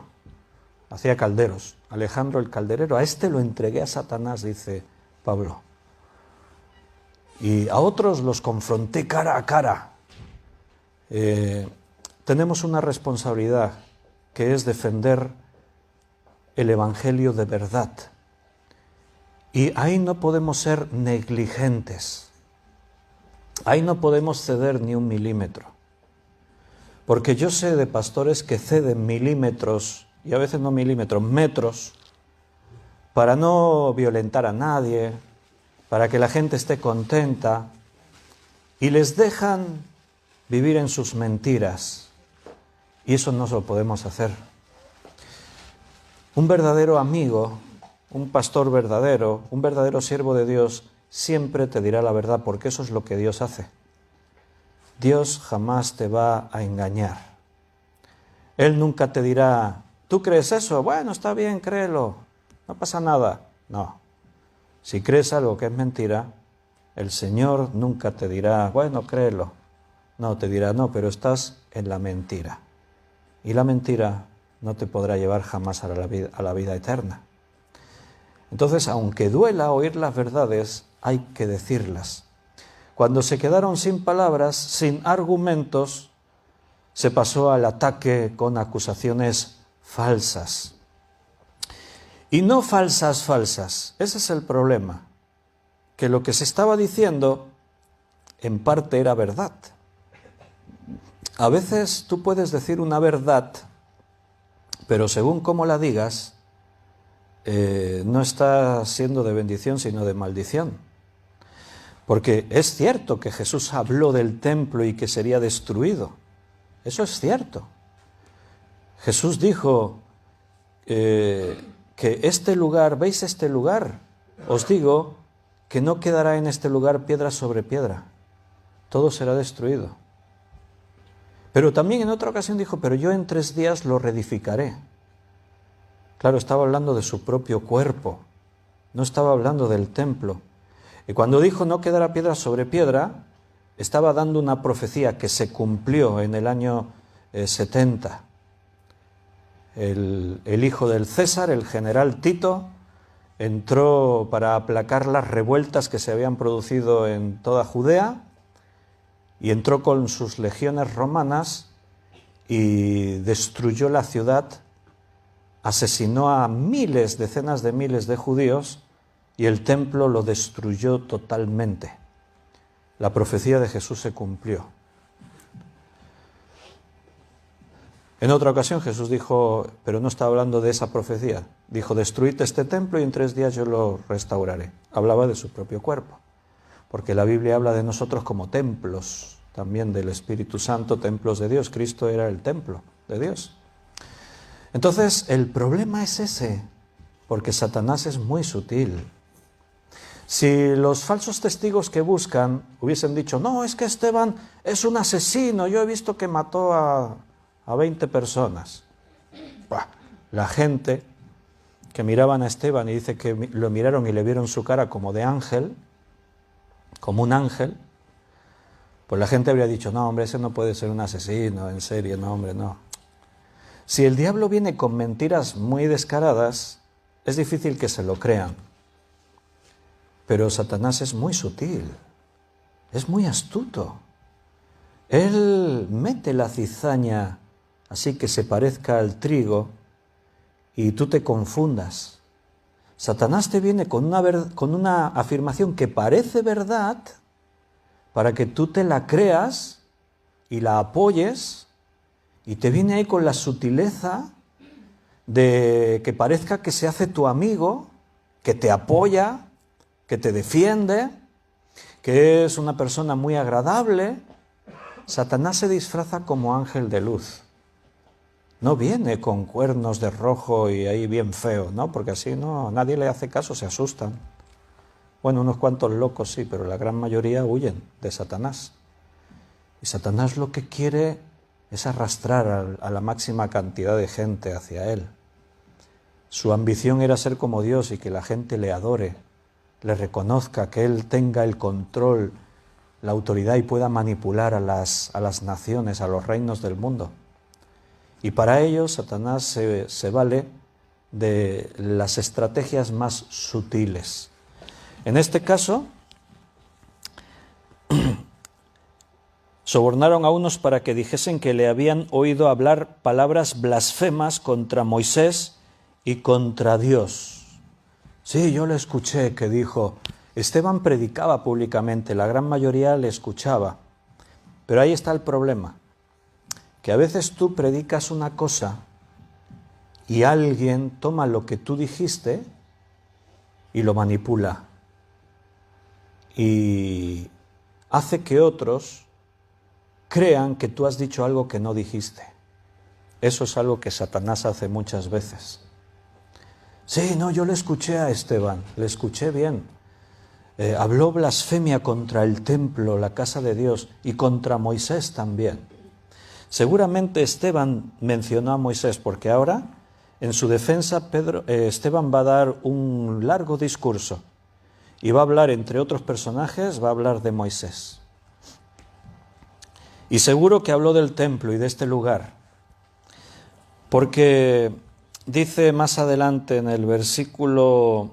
hacía calderos. Alejandro el calderero, a este lo entregué a Satanás, dice Pablo. Y a otros los confronté cara a cara. Tenemos una responsabilidad, que es defender el Evangelio de verdad. Y ahí no podemos ser negligentes. Ahí no podemos ceder ni un milímetro. Porque yo sé de pastores que ceden milímetros, y a veces no milímetros, metros, para no violentar a nadie, para que la gente esté contenta, y les dejan vivir en sus mentiras. Y eso no lo podemos hacer. Un verdadero amigo, un pastor verdadero, un verdadero siervo de Dios, siempre te dirá la verdad, porque eso es lo que Dios hace. Dios jamás te va a engañar. Él nunca te dirá, ¿tú crees eso? Bueno, está bien, créelo, no pasa nada. No. Si crees algo que es mentira, el Señor nunca te dirá, bueno, créelo. No, te dirá, no, pero estás en la mentira. Y la mentira no te podrá llevar jamás a la vida eterna. Entonces, aunque duela oír las verdades, hay que decirlas. Cuando se quedaron sin palabras, sin argumentos, se pasó al ataque con acusaciones falsas. Y no falsas. Ese es el problema. Que lo que se estaba diciendo, en parte era verdad. A veces tú puedes decir una verdad, pero según cómo la digas, no está siendo de bendición, sino de maldición. Porque es cierto que Jesús habló del templo y que sería destruido. Eso es cierto. Jesús dijo que este lugar, ¿veis este lugar? Os digo que no quedará en este lugar piedra sobre piedra. Todo será destruido. Pero también en otra ocasión dijo, pero yo en 3 días lo reedificaré. Claro, estaba hablando de su propio cuerpo, no estaba hablando del templo. Y cuando dijo no quedará piedra sobre piedra, estaba dando una profecía que se cumplió en el año 70. El hijo del César, el general Tito, entró para aplacar las revueltas que se habían producido en toda Judea y entró con sus legiones romanas y destruyó la ciudad, asesinó a miles, decenas de miles de judíos y el templo lo destruyó totalmente. La profecía de Jesús se cumplió. En otra ocasión Jesús dijo, pero no estaba hablando de esa profecía, dijo, destruid este templo y en 3 días yo lo restauraré. Hablaba de su propio cuerpo, porque la Biblia habla de nosotros como templos, también del Espíritu Santo, templos de Dios. Cristo era el templo de Dios. Entonces, el problema es ese, porque Satanás es muy sutil. Si los falsos testigos que buscan hubiesen dicho, no, es que Esteban es un asesino, yo he visto que mató a 20 personas. Bah, la gente que miraban a Esteban y dice que lo miraron y le vieron su cara como de ángel, como un ángel, pues la gente habría dicho, no, hombre, ese no puede ser un asesino, en serio, no, hombre, no. Si el diablo viene con mentiras muy descaradas, es difícil que se lo crean. Pero Satanás es muy sutil, es muy astuto. Él mete la cizaña así que se parezca al trigo y tú te confundas. Satanás te viene con una afirmación que parece verdad para que tú te la creas y la apoyes, y te viene ahí con la sutileza de que parezca que se hace tu amigo, que te apoya, que te defiende, que es una persona muy agradable. Satanás se disfraza como ángel de luz. No viene con cuernos de rojo y ahí bien feo, ¿no? Porque así no, nadie le hace caso, se asustan. Bueno, unos cuantos locos sí, pero la gran mayoría huyen de Satanás. Y Satanás lo que quiere es arrastrar a la máxima cantidad de gente hacia él. Su ambición era ser como Dios y que la gente le adore, le reconozca, que él tenga el control, la autoridad y pueda manipular a las naciones, a los reinos del mundo. Y para ello Satanás se vale de las estrategias más sutiles. En este caso, sobornaron a unos para que dijesen que le habían oído hablar palabras blasfemas contra Moisés y contra Dios. Sí, yo le escuché que dijo, Esteban predicaba públicamente, la gran mayoría le escuchaba. Pero ahí está el problema, que a veces tú predicas una cosa y alguien toma lo que tú dijiste y lo manipula. Y hace que otros crean que tú has dicho algo que no dijiste. Eso es algo que Satanás hace muchas veces. Sí, no, yo le escuché a Esteban, le escuché bien. Habló blasfemia contra el templo, la casa de Dios, y contra Moisés también. Seguramente Esteban mencionó a Moisés, porque ahora, en su defensa, Esteban va a dar un largo discurso. Y va a hablar, entre otros personajes, va a hablar de Moisés. Y seguro que habló del templo y de este lugar. Porque dice más adelante en el versículo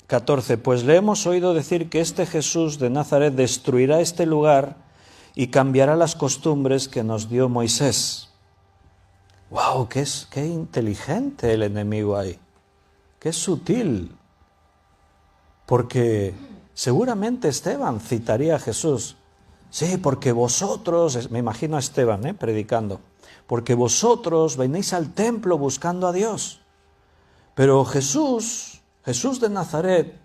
14, pues le hemos oído decir que este Jesús de Nazaret destruirá este lugar y cambiará las costumbres que nos dio Moisés. ¡Wow! ¡Qué inteligente el enemigo ahí! ¡Qué sutil! Porque seguramente Esteban citaría a Jesús. Sí, porque vosotros, me imagino a Esteban predicando, porque vosotros venís al templo buscando a Dios. Pero Jesús de Nazaret,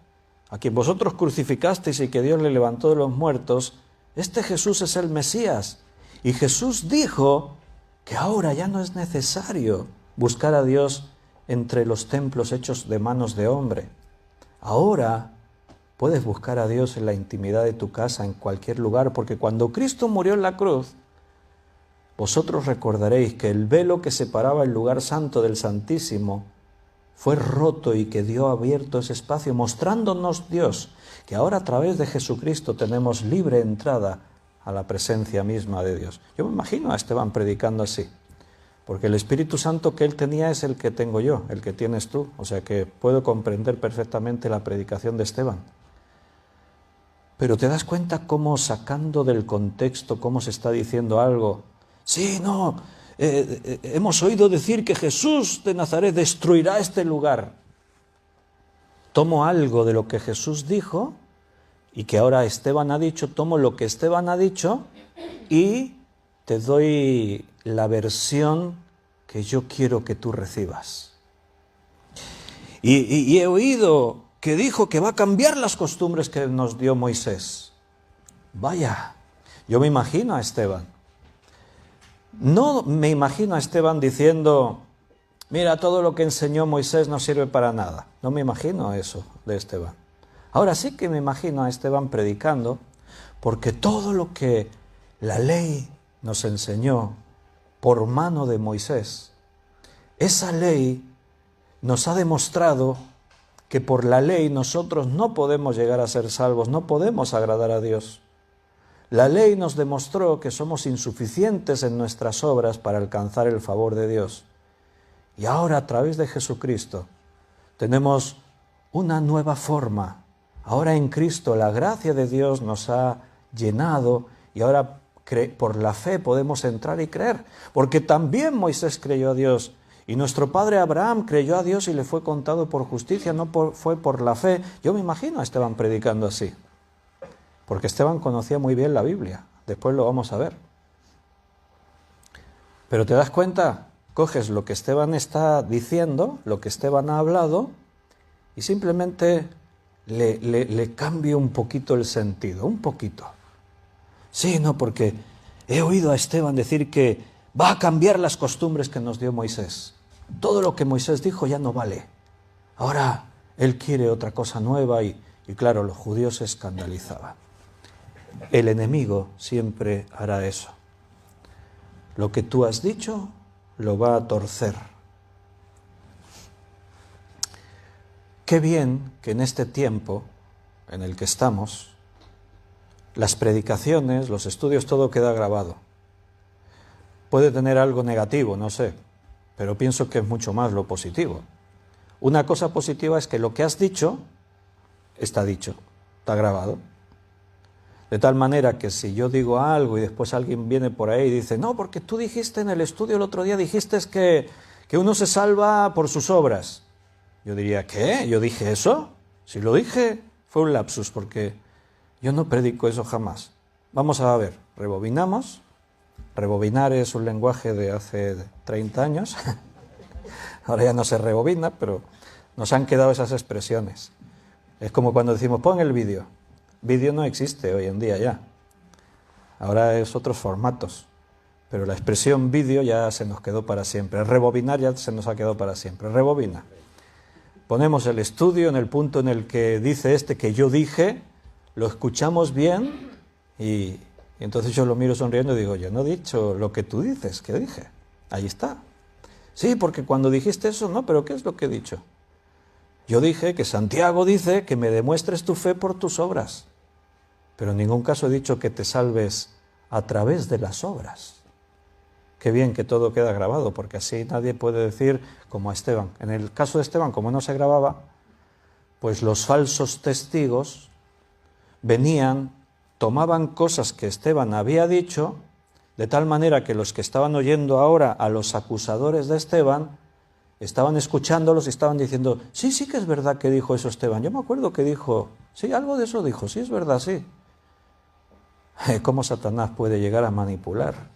a quien vosotros crucificasteis y que Dios le levantó de los muertos, este Jesús es el Mesías. Y Jesús dijo que ahora ya no es necesario buscar a Dios entre los templos hechos de manos de hombre. Ahora puedes buscar a Dios en la intimidad de tu casa, en cualquier lugar, porque cuando Cristo murió en la cruz, vosotros recordaréis que el velo que separaba el lugar santo del Santísimo fue roto y que dio abierto ese espacio, mostrándonos Dios que ahora a través de Jesucristo tenemos libre entrada a la presencia misma de Dios. Yo me imagino a Esteban predicando así, porque el Espíritu Santo que él tenía es el que tengo yo, el que tienes tú, o sea que puedo comprender perfectamente la predicación de Esteban. Pero te das cuenta cómo, sacando del contexto, cómo se está diciendo algo. Sí, no, hemos oído decir que Jesús de Nazaret destruirá este lugar. Tomo algo de lo que Jesús dijo y que ahora Esteban ha dicho, tomo lo que Esteban ha dicho y te doy la versión que yo quiero que tú recibas. Y he oído que dijo que va a cambiar las costumbres que nos dio Moisés. Vaya, yo me imagino a Esteban. No me imagino a Esteban diciendo, mira, todo lo que enseñó Moisés no sirve para nada. No me imagino eso de Esteban. Ahora sí que me imagino a Esteban predicando, porque todo lo que la ley nos enseñó por mano de Moisés, esa ley nos ha demostrado que por la ley nosotros no podemos llegar a ser salvos, no podemos agradar a Dios. La ley nos demostró que somos insuficientes en nuestras obras para alcanzar el favor de Dios. Y ahora a través de Jesucristo tenemos una nueva forma. Ahora en Cristo la gracia de Dios nos ha llenado y ahora por la fe podemos entrar y creer. Porque también Moisés creyó a Dios y nuestro padre Abraham creyó a Dios y le fue contado por justicia, fue por la fe. Yo me imagino a Esteban predicando así. Porque Esteban conocía muy bien la Biblia. Después lo vamos a ver. Pero te das cuenta, coges lo que Esteban está diciendo, lo que Esteban ha hablado, y simplemente le cambia un poquito el sentido, un poquito. Sí, no, porque he oído a Esteban decir que va a cambiar las costumbres que nos dio Moisés. Todo lo que Moisés dijo ya no vale. Ahora él quiere otra cosa nueva y claro, los judíos se escandalizaban. El enemigo siempre hará eso. Lo que tú has dicho lo va a torcer. Qué bien que en este tiempo en el que estamos, las predicaciones, los estudios, todo queda grabado. Puede tener algo negativo, no sé, pero pienso que es mucho más lo positivo. Una cosa positiva es que lo que has dicho, está grabado. De tal manera que si yo digo algo y después alguien viene por ahí y dice, no, porque tú dijiste en el estudio el otro día, dijiste que uno se salva por sus obras. Yo diría, ¿qué? ¿Yo dije eso? Si lo dije, fue un lapsus, porque yo no predico eso jamás. Vamos a ver, rebobinamos. Rebobinar es un lenguaje de hace 30 años. Ahora ya no se rebobina, pero nos han quedado esas expresiones. Es como cuando decimos, pon el vídeo. Vídeo no existe hoy en día ya. Ahora es otros formatos. Pero la expresión vídeo ya se nos quedó para siempre. Rebobinar ya se nos ha quedado para siempre. Rebobina. Ponemos el estudio en el punto en el que dice que yo dije, lo escuchamos bien y entonces yo lo miro sonriendo y digo, yo no he dicho lo que tú dices, que dije. Ahí está. Sí, porque cuando dijiste eso, no, pero ¿qué es lo que he dicho? Yo dije que Santiago dice que me demuestres tu fe por tus obras. Pero en ningún caso he dicho que te salves a través de las obras. Qué bien que todo queda grabado, porque así nadie puede decir como a Esteban. En el caso de Esteban, como no se grababa, pues los falsos testigos venían, tomaban cosas que Esteban había dicho, de tal manera que los que estaban oyendo ahora a los acusadores de Esteban, estaban escuchándolos y estaban diciendo, sí, sí que es verdad que dijo eso Esteban. Yo me acuerdo que dijo, sí, algo de eso dijo, sí es verdad, sí. ¿Cómo Satanás puede llegar a manipular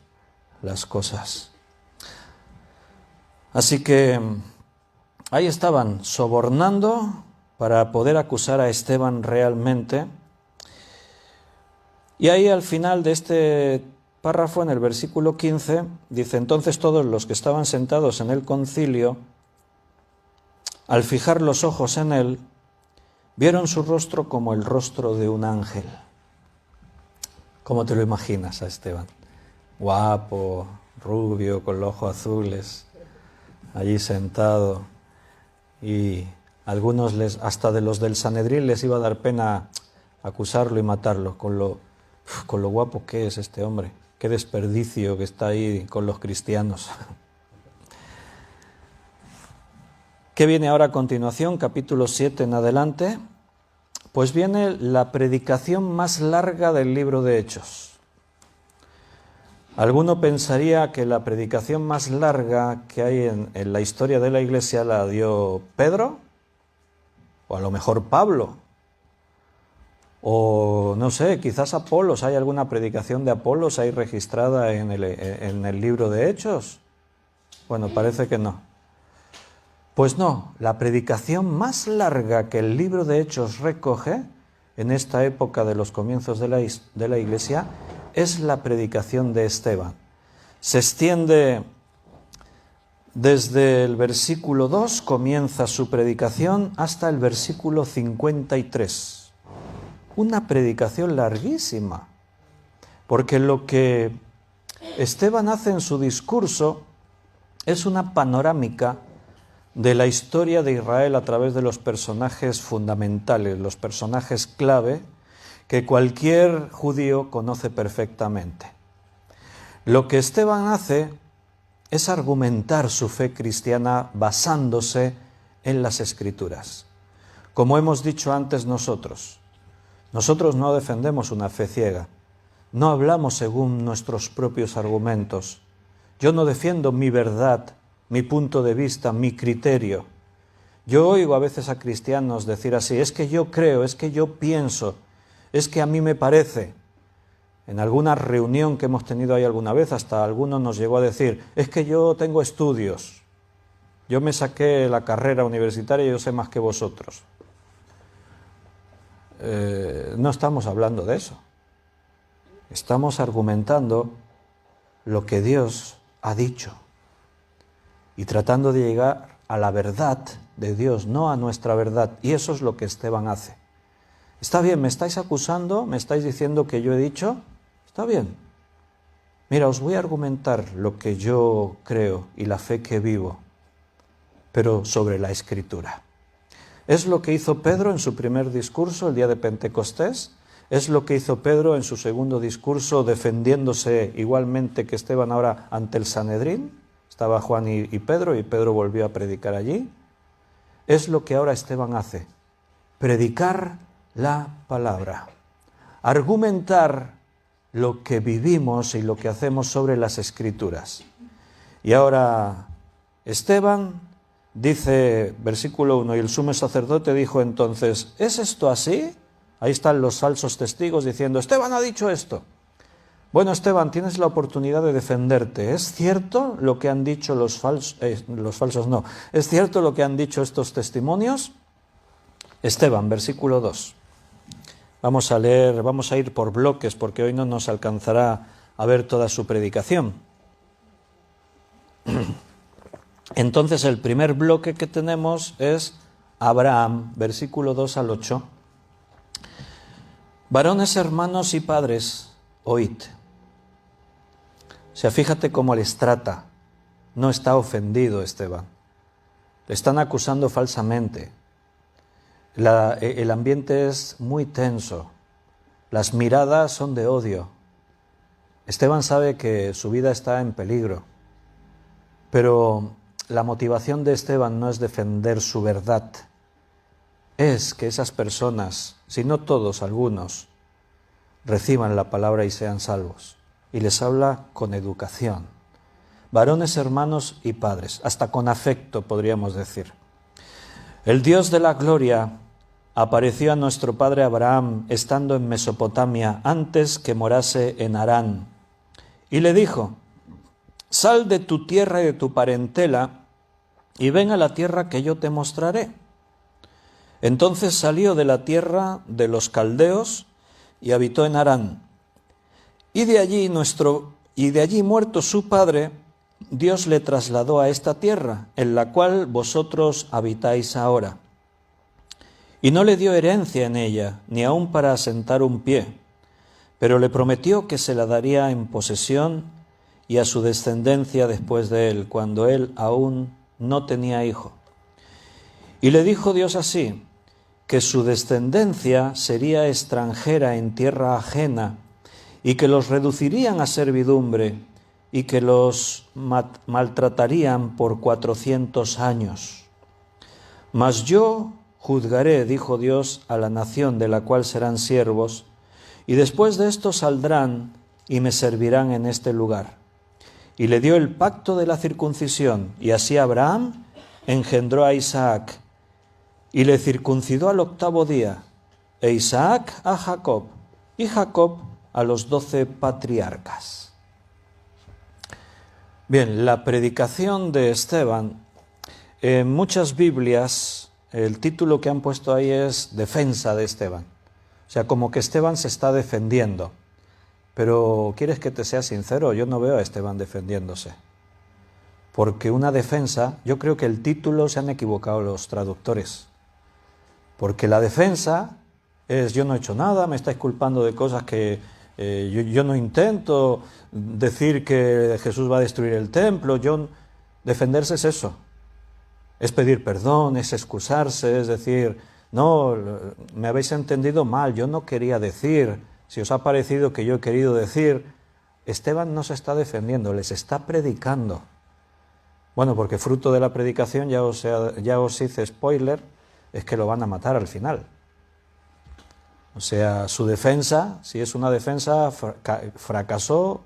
las cosas? Así que ahí estaban sobornando para poder acusar a Esteban realmente. Y ahí al final de este párrafo, en el versículo 15, dice, entonces todos los que estaban sentados en el concilio, al fijar los ojos en él, vieron su rostro como el rostro de un ángel. ¿Cómo te lo imaginas a Esteban? Guapo, rubio, con los ojos azules, allí sentado. Y algunos, hasta de los del Sanedrín, les iba a dar pena acusarlo y matarlo, con lo guapo que es este hombre. Qué desperdicio que está ahí con los cristianos. ¿Qué viene ahora a continuación? Capítulo 7 en adelante. Pues viene la predicación más larga del libro de Hechos. Alguno pensaría que la predicación más larga que hay en la historia de la Iglesia la dio Pedro, o a lo mejor Pablo, o no sé, quizás Apolos. ¿Hay alguna predicación de Apolos ahí registrada en el libro de Hechos? Bueno, parece que no. Pues no, la predicación más larga que el libro de Hechos recoge en esta época de los comienzos de la Iglesia es la predicación de Esteban. Se extiende desde el versículo 2, comienza su predicación, hasta el versículo 53. Una predicación larguísima, porque lo que Esteban hace en su discurso es una panorámica de la historia de Israel a través de los personajes fundamentales, los personajes clave que cualquier judío conoce perfectamente. Lo que Esteban hace es argumentar su fe cristiana basándose en las Escrituras. Como hemos dicho antes nosotros no defendemos una fe ciega, no hablamos según nuestros propios argumentos. Yo no defiendo mi verdad, mi punto de vista, mi criterio. Yo oigo a veces a cristianos decir así, es que yo creo, es que yo pienso, es que a mí me parece. En alguna reunión que hemos tenido ahí alguna vez, hasta alguno nos llegó a decir, es que yo tengo estudios, yo me saqué la carrera universitaria y yo sé más que vosotros. No estamos hablando de eso. Estamos argumentando lo que Dios ha dicho y tratando de llegar a la verdad de Dios, no a nuestra verdad. Y eso es lo que Esteban hace. Está bien, me estáis acusando, me estáis diciendo que yo he dicho, está bien. Mira, os voy a argumentar lo que yo creo y la fe que vivo, pero sobre la Escritura. Es lo que hizo Pedro en su primer discurso el día de Pentecostés, es lo que hizo Pedro en su segundo discurso defendiéndose igualmente que Esteban ahora ante el Sanedrín. Estaba Juan y Pedro volvió a predicar allí. Es lo que ahora Esteban hace, predicar la palabra, argumentar lo que vivimos y lo que hacemos sobre las Escrituras. Y ahora Esteban Dice, versículo 1, y el sumo sacerdote dijo entonces, ¿es esto así? Ahí están los falsos testigos diciendo, Esteban ha dicho esto. Bueno, Esteban, tienes la oportunidad de defenderte. ¿Es cierto lo que han dicho los falsos? No. ¿Es cierto lo que han dicho estos testimonios? Esteban, versículo 2. Vamos a leer, vamos a ir por bloques porque hoy no nos alcanzará a ver toda su predicación. Entonces el primer bloque que tenemos es Abraham, versículo 2 al 8. Varones, hermanos y padres, oíd. O sea, fíjate cómo les trata. No está ofendido Esteban. Le están acusando falsamente. El ambiente es muy tenso. Las miradas son de odio. Esteban sabe que su vida está en peligro. Pero la motivación de Esteban no es defender su verdad. Es que esas personas, si no todos, algunos, reciban la palabra y sean salvos. Y les habla con educación. Varones, hermanos y padres, hasta con afecto podríamos decir. El Dios de la gloria apareció a nuestro padre Abraham estando en Mesopotamia antes que morase en Harán. Y le dijo, sal de tu tierra y de tu parentela y ven a la tierra que yo te mostraré. Entonces salió de la tierra de los caldeos y habitó en Harán. Y de allí muerto su padre, Dios le trasladó a esta tierra, en la cual vosotros habitáis ahora. Y no le dio herencia en ella, ni aun para asentar un pie, pero le prometió que se la daría en posesión y a su descendencia después de él, cuando él aún no tenía hijo. Y le dijo Dios así, que su descendencia sería extranjera en tierra ajena, y que los reducirían a servidumbre, y que los maltratarían por 400 años. Mas yo juzgaré, dijo Dios, a la nación de la cual serán siervos, y después de esto saldrán y me servirán en este lugar. Y le dio el pacto de la circuncisión, y así Abraham engendró a Isaac, y le circuncidó al 8º día, e Isaac a Jacob, y Jacob a los 12 patriarcas. Bien, la predicación de Esteban, en muchas Biblias, el título que han puesto ahí es Defensa de Esteban. O sea, como que Esteban se está defendiendo. Pero, ¿quieres que te sea sincero? Yo no veo a Esteban defendiéndose. Porque una defensa, yo creo que el título se han equivocado los traductores. Porque la defensa es, yo no he hecho nada, me estáis culpando de cosas que yo no intento decir que Jesús va a destruir el templo. Defenderse es eso. Es pedir perdón, es excusarse, es decir, no, me habéis entendido mal, yo no quería decir, si os ha parecido que yo he querido decir. Esteban no se está defendiendo, les está predicando. Bueno, porque fruto de la predicación, ya os hice spoiler, es que lo van a matar al final. O sea, su defensa, si es una defensa, fracasó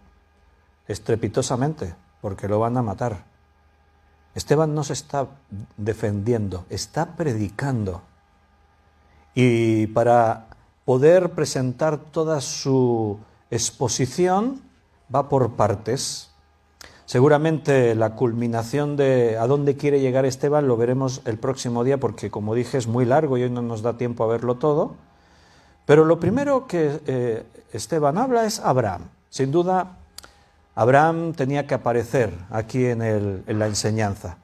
estrepitosamente, porque lo van a matar. Esteban no se está defendiendo, está predicando. Y para poder presentar toda su exposición, va por partes. Seguramente la culminación de a dónde quiere llegar Esteban lo veremos el próximo día, porque como dije es muy largo y hoy no nos da tiempo a verlo todo. Pero lo primero que Esteban habla es Abraham. Sin duda, Abraham tenía que aparecer aquí en la enseñanza,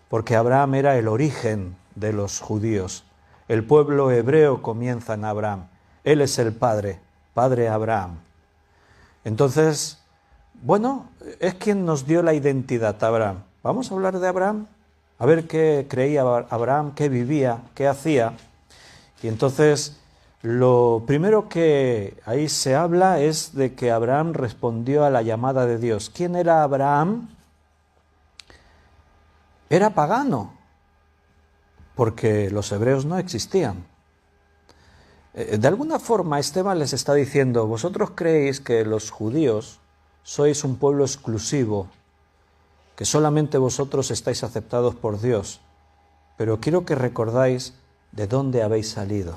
porque Abraham era el origen de los judíos. El pueblo hebreo comienza en Abraham. Él es el padre Abraham. Entonces, bueno, es quien nos dio la identidad, Abraham. Vamos a hablar de Abraham, a ver qué creía Abraham, qué vivía, qué hacía. Y entonces, lo primero que ahí se habla es de que Abraham respondió a la llamada de Dios. ¿Quién era Abraham? Era pagano, porque los hebreos no existían. De alguna forma Esteban les está diciendo, vosotros creéis que los judíos sois un pueblo exclusivo, que solamente vosotros estáis aceptados por Dios, pero quiero que recordáis de dónde habéis salido.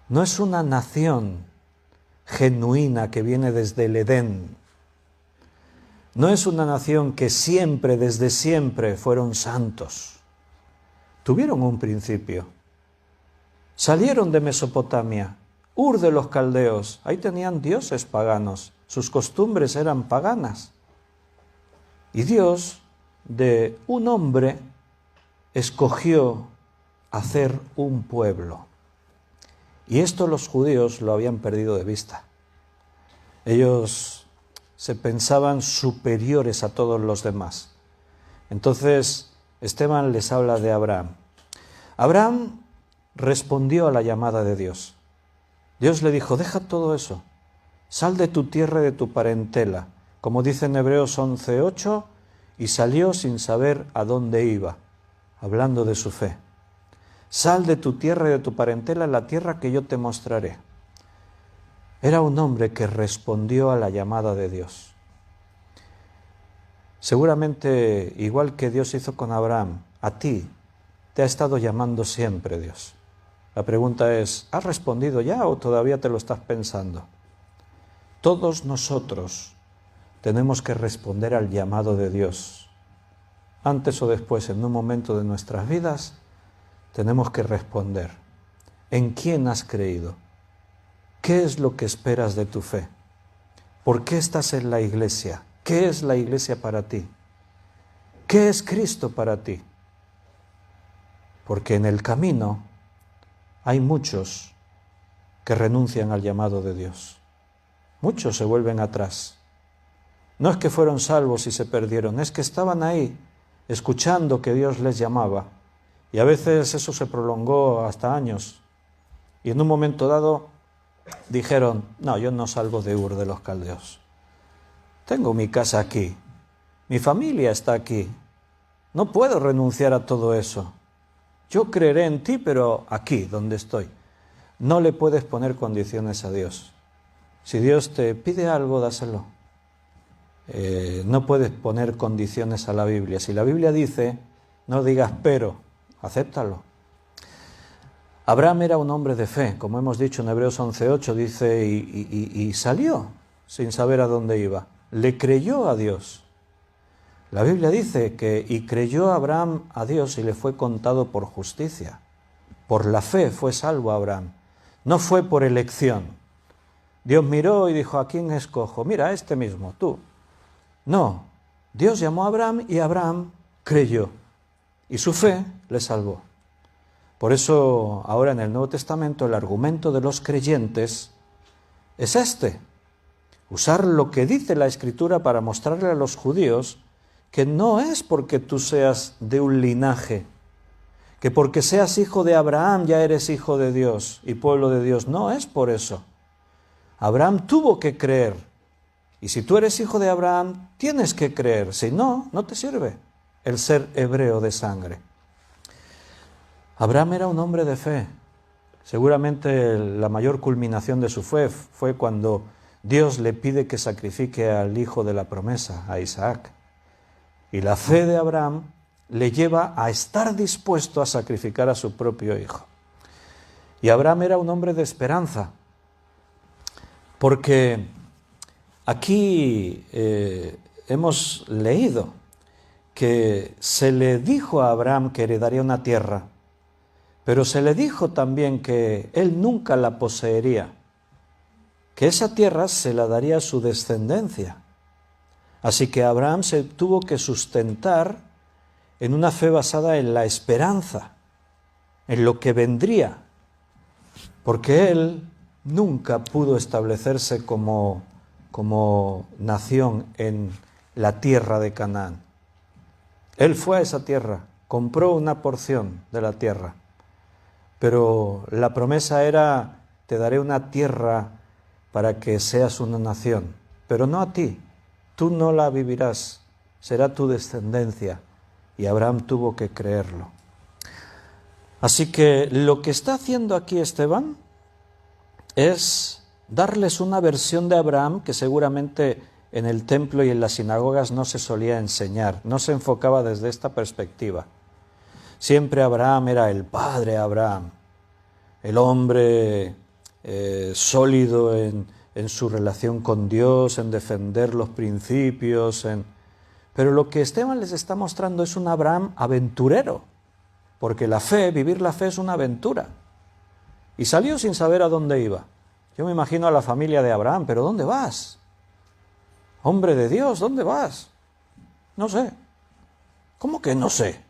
No es una nación genuina que viene desde el Edén. No es una nación que siempre, desde siempre, fueron santos. Tuvieron un principio. Salieron de Mesopotamia, Ur de los caldeos. Ahí tenían dioses paganos. Sus costumbres eran paganas. Y Dios, de un hombre, escogió hacer un pueblo. Y esto los judíos lo habían perdido de vista. Ellos se pensaban superiores a todos los demás. Entonces, Esteban les habla de Abraham. Abraham respondió a la llamada de Dios. Dios le dijo, deja todo eso, sal de tu tierra y de tu parentela, como dice en Hebreos 11:8, y salió sin saber a dónde iba, hablando de su fe. Sal de tu tierra y de tu parentela, la tierra que yo te mostraré. Era un hombre que respondió a la llamada de Dios. Seguramente, igual que Dios hizo con Abraham, a ti te ha estado llamando siempre Dios. La pregunta es, ¿has respondido ya o todavía te lo estás pensando? Todos nosotros tenemos que responder al llamado de Dios. Antes o después, en un momento de nuestras vidas, tenemos que responder. ¿En quién has creído? ¿Qué es lo que esperas de tu fe? ¿Por qué estás en la iglesia? ¿Qué es la iglesia para ti? ¿Qué es Cristo para ti? Porque en el camino hay muchos que renuncian al llamado de Dios. Muchos se vuelven atrás. No es que fueron salvos y se perdieron, es que estaban ahí, escuchando que Dios les llamaba. Y a veces eso se prolongó hasta años. Y en un momento dado dijeron, no, yo no salgo de Ur de los caldeos. Tengo mi casa aquí, mi familia está aquí. No puedo renunciar a todo eso. Yo creeré en ti, pero aquí, donde estoy. No le puedes poner condiciones a Dios. Si Dios te pide algo, dáselo. No puedes poner condiciones a la Biblia. Si la Biblia dice, no digas pero, acéptalo. Abraham era un hombre de fe, como hemos dicho en Hebreos 11:8, dice, y salió sin saber a dónde iba. Le creyó a Dios. La Biblia dice que y creyó Abraham a Dios y le fue contado por justicia. Por la fe fue salvo Abraham. No fue por elección. Dios miró y dijo, ¿a quién escojo? Mira, este mismo, tú. No, Dios llamó a Abraham y Abraham creyó. Y su fe le salvó. Por eso ahora en el Nuevo Testamento el argumento de los creyentes es este. Usar lo que dice la Escritura para mostrarle a los judíos que no es porque tú seas de un linaje, que porque seas hijo de Abraham ya eres hijo de Dios y pueblo de Dios. No es por eso. Abraham tuvo que creer. Y si tú eres hijo de Abraham, tienes que creer. Si no, no te sirve el ser hebreo de sangre. Abraham era un hombre de fe. Seguramente la mayor culminación de su fe fue cuando Dios le pide que sacrifique al hijo de la promesa, a Isaac. Y la fe de Abraham le lleva a estar dispuesto a sacrificar a su propio hijo. Y Abraham era un hombre de esperanza, porque aquí hemos leído que se le dijo a Abraham que heredaría una tierra, pero se le dijo también que él nunca la poseería, que esa tierra se la daría a su descendencia. Así que Abraham se tuvo que sustentar en una fe basada en la esperanza, en lo que vendría, porque él nunca pudo establecerse como nación en la tierra de Canaán. Él fue a esa tierra, compró una porción de la tierra, pero la promesa era, te daré una tierra para que seas una nación, pero no a ti. Tú no la vivirás, será tu descendencia. Y Abraham tuvo que creerlo. Así que lo que está haciendo aquí Esteban es darles una versión de Abraham que seguramente en el templo y en las sinagogas no se solía enseñar, no se enfocaba desde esta perspectiva, siempre Abraham era el padre Abraham, el hombre sólido en su relación con Dios, en defender los principios, Pero lo que Esteban les está mostrando es un Abraham aventurero, porque la fe, vivir la fe es una aventura. Y salió sin saber a dónde iba. Yo me imagino a la familia de Abraham, ¿pero dónde vas? Hombre de Dios, ¿dónde vas? No sé. ¿Cómo que no sé?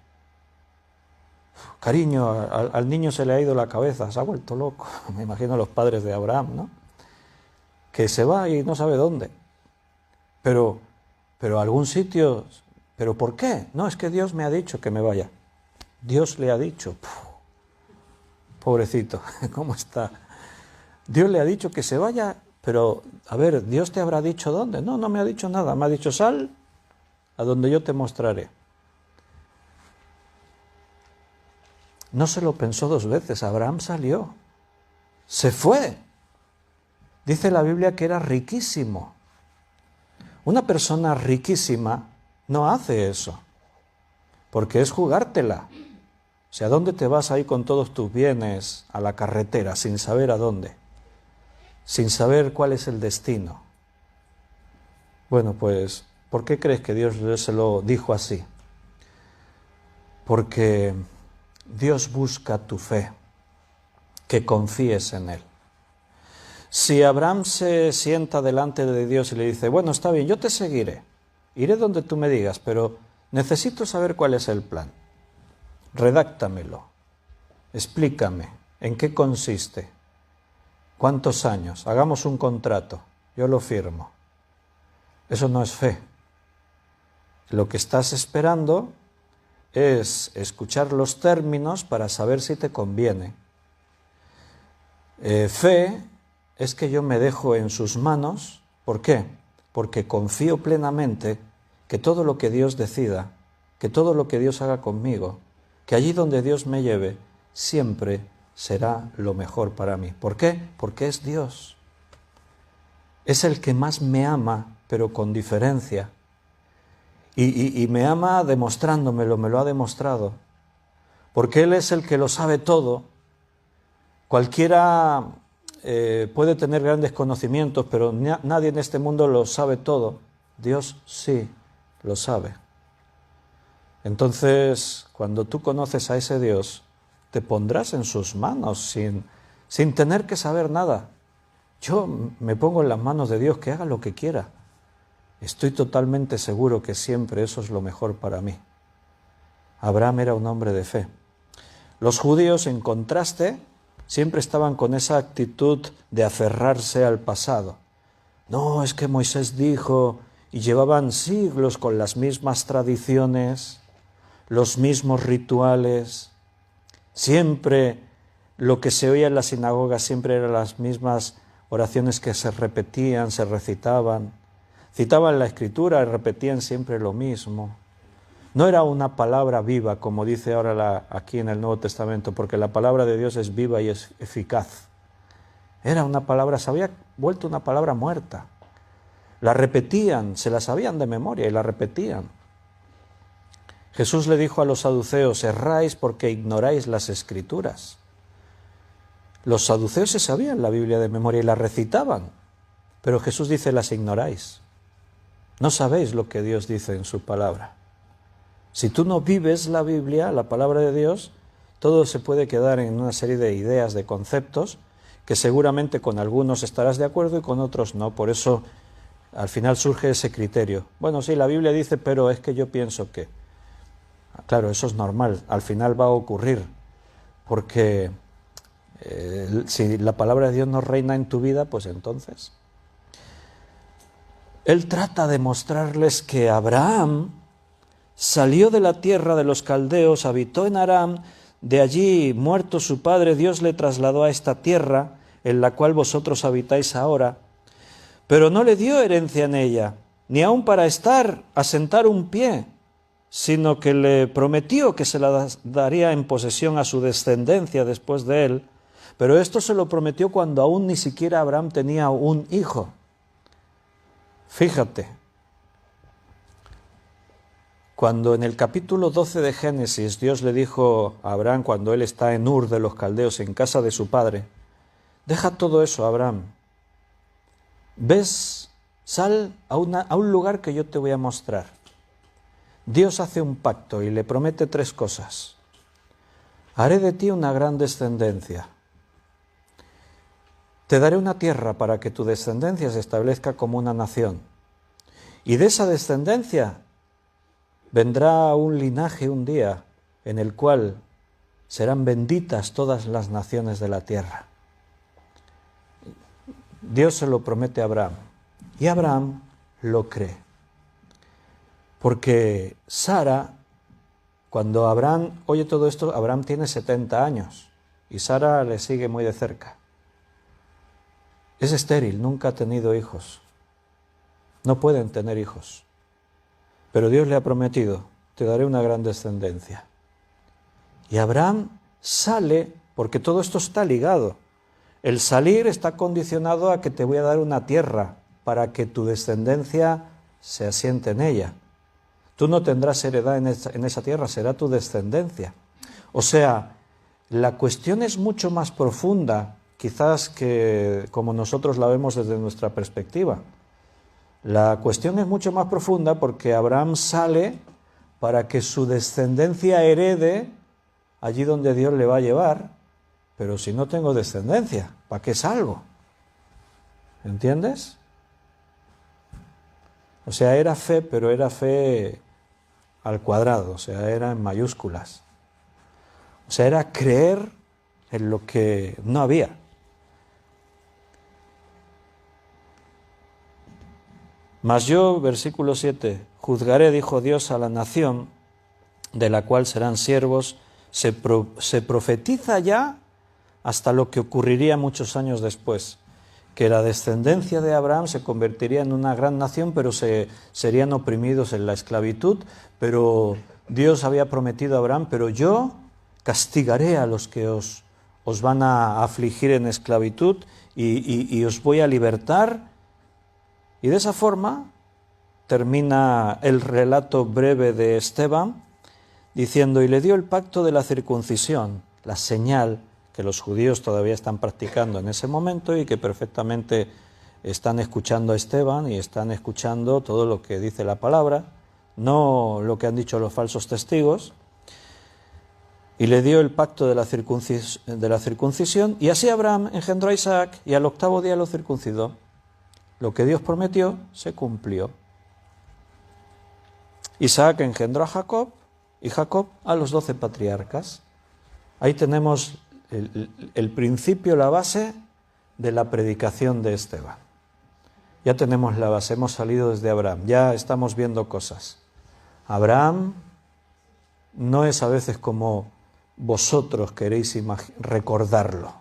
Cariño, al niño se le ha ido la cabeza, se ha vuelto loco. Me imagino a los padres de Abraham, ¿no? Que se va y no sabe dónde. Pero a algún sitio, ¿pero por qué? No, es que Dios me ha dicho que me vaya. Dios le ha dicho. Pobrecito, ¿cómo está? Dios le ha dicho que se vaya, pero, a ver, ¿Dios te habrá dicho dónde? No, no me ha dicho nada. Me ha dicho, sal a donde yo te mostraré. No se lo pensó dos veces. Abraham salió. Se fue. Dice la Biblia que era riquísimo. Una persona riquísima no hace eso, porque es jugártela. O sea, ¿a dónde te vas ahí con todos tus bienes a la carretera sin saber a dónde? Sin saber cuál es el destino. Bueno, pues, ¿por qué crees que Dios se lo dijo así? Porque Dios busca tu fe, que confíes en Él. Si Abraham se sienta delante de Dios y le dice, bueno, está bien, yo te seguiré, iré donde tú me digas, pero necesito saber cuál es el plan. Redáctamelo, explícame, ¿en qué consiste? ¿Cuántos años? Hagamos un contrato, yo lo firmo. Eso no es fe. Lo que estás esperando es escuchar los términos para saber si te conviene. Fe es que yo me dejo en sus manos. ¿Por qué? Porque confío plenamente que todo lo que Dios decida, que todo lo que Dios haga conmigo, que allí donde Dios me lleve, siempre será lo mejor para mí. ¿Por qué? Porque es Dios. Es el que más me ama, pero con diferencia. Y me ama demostrándomelo, me lo ha demostrado. Porque Él es el que lo sabe todo. Cualquiera puede tener grandes conocimientos, pero nadie en este mundo lo sabe todo. Dios sí lo sabe. Entonces, cuando tú conoces a ese Dios, te pondrás en sus manos sin tener que saber nada. Yo me pongo en las manos de Dios, que haga lo que quiera. Estoy totalmente seguro que siempre eso es lo mejor para mí. Abraham era un hombre de fe. Los judíos, en contraste, siempre estaban con esa actitud de aferrarse al pasado. No, es que Moisés dijo, y llevaban siglos con las mismas tradiciones, los mismos rituales. Siempre lo que se oía en la sinagoga siempre eran las mismas oraciones que se repetían, se recitaban. Citaban la Escritura y repetían siempre lo mismo. No era una palabra viva, como dice ahora aquí en el Nuevo Testamento, porque la palabra de Dios es viva y es eficaz. Era una palabra, se había vuelto una palabra muerta. La repetían, se la sabían de memoria y la repetían. Jesús le dijo a los saduceos, erráis porque ignoráis las Escrituras. Los saduceos se sabían la Biblia de memoria y la recitaban, pero Jesús dice, las ignoráis. No sabéis lo que Dios dice en su palabra. Si tú no vives la Biblia, la palabra de Dios, todo se puede quedar en una serie de ideas, de conceptos, que seguramente con algunos estarás de acuerdo y con otros no. Por eso al final surge ese criterio. Bueno, sí, la Biblia dice, pero es que yo pienso que... Claro, eso es normal, al final va a ocurrir, porque si la palabra de Dios no reina en tu vida, pues entonces... Él trata de mostrarles que Abraham salió de la tierra de los caldeos, habitó en Aram, de allí, muerto su padre, Dios le trasladó a esta tierra, en la cual vosotros habitáis ahora, pero no le dio herencia en ella, ni aun para asentar un pie, sino que le prometió que se la daría en posesión a su descendencia después de él, pero esto se lo prometió cuando aún ni siquiera Abraham tenía un hijo. Fíjate, Cuando en el capítulo 12 de Génesis Dios le dijo a Abraham, cuando él está en Ur de los Caldeos, en casa de su padre, deja todo eso, Abraham. ¿Ves? Sal a un lugar que yo te voy a mostrar. Dios hace un pacto y le promete 3 cosas. Haré de ti una gran descendencia. Te daré una tierra para que tu descendencia se establezca como una nación. Y de esa descendencia vendrá un linaje un día en el cual serán benditas todas las naciones de la tierra. Dios se lo promete a Abraham y Abraham lo cree. Porque Sara, cuando Abraham oye todo esto, Abraham tiene 70 años y Sara le sigue muy de cerca. Es estéril, nunca ha tenido hijos. No pueden tener hijos. Pero Dios le ha prometido, te daré una gran descendencia. Y Abraham sale, porque todo esto está ligado. El salir está condicionado a que te voy a dar una tierra para que tu descendencia se asiente en ella. Tú no tendrás heredad en esa tierra, será tu descendencia. O sea, la cuestión es mucho más profunda, quizás que como nosotros la vemos desde nuestra perspectiva. La cuestión es mucho más profunda porque Abraham sale para que su descendencia herede allí donde Dios le va a llevar, pero si no tengo descendencia, ¿para qué salgo? ¿Entiendes? O sea, era fe, pero era fe al cuadrado, o sea, era en mayúsculas. O sea, era creer en lo que no había. Mas yo, versículo 7, juzgaré, dijo Dios, a la nación de la cual serán siervos. Se profetiza ya hasta lo que ocurriría muchos años después, que la descendencia de Abraham se convertiría en una gran nación, pero serían oprimidos en la esclavitud. Pero Dios había prometido a Abraham, pero yo castigaré a los que os van a afligir en esclavitud y os voy a libertar. Y de esa forma termina el relato breve de Esteban, diciendo, y le dio el pacto de la circuncisión, la señal que los judíos todavía están practicando en ese momento y que perfectamente están escuchando a Esteban y están escuchando todo lo que dice la palabra, no lo que han dicho los falsos testigos. Y le dio el pacto de la circuncisión, y así Abraham engendró a Isaac y al 8º día lo circuncidó. Lo que Dios prometió se cumplió. Isaac engendró a Jacob y Jacob a los 12 patriarcas. Ahí tenemos el principio, la base de la predicación de Esteban. Ya tenemos la base, hemos salido desde Abraham, ya estamos viendo cosas. Abraham no es a veces como vosotros queréis recordarlo.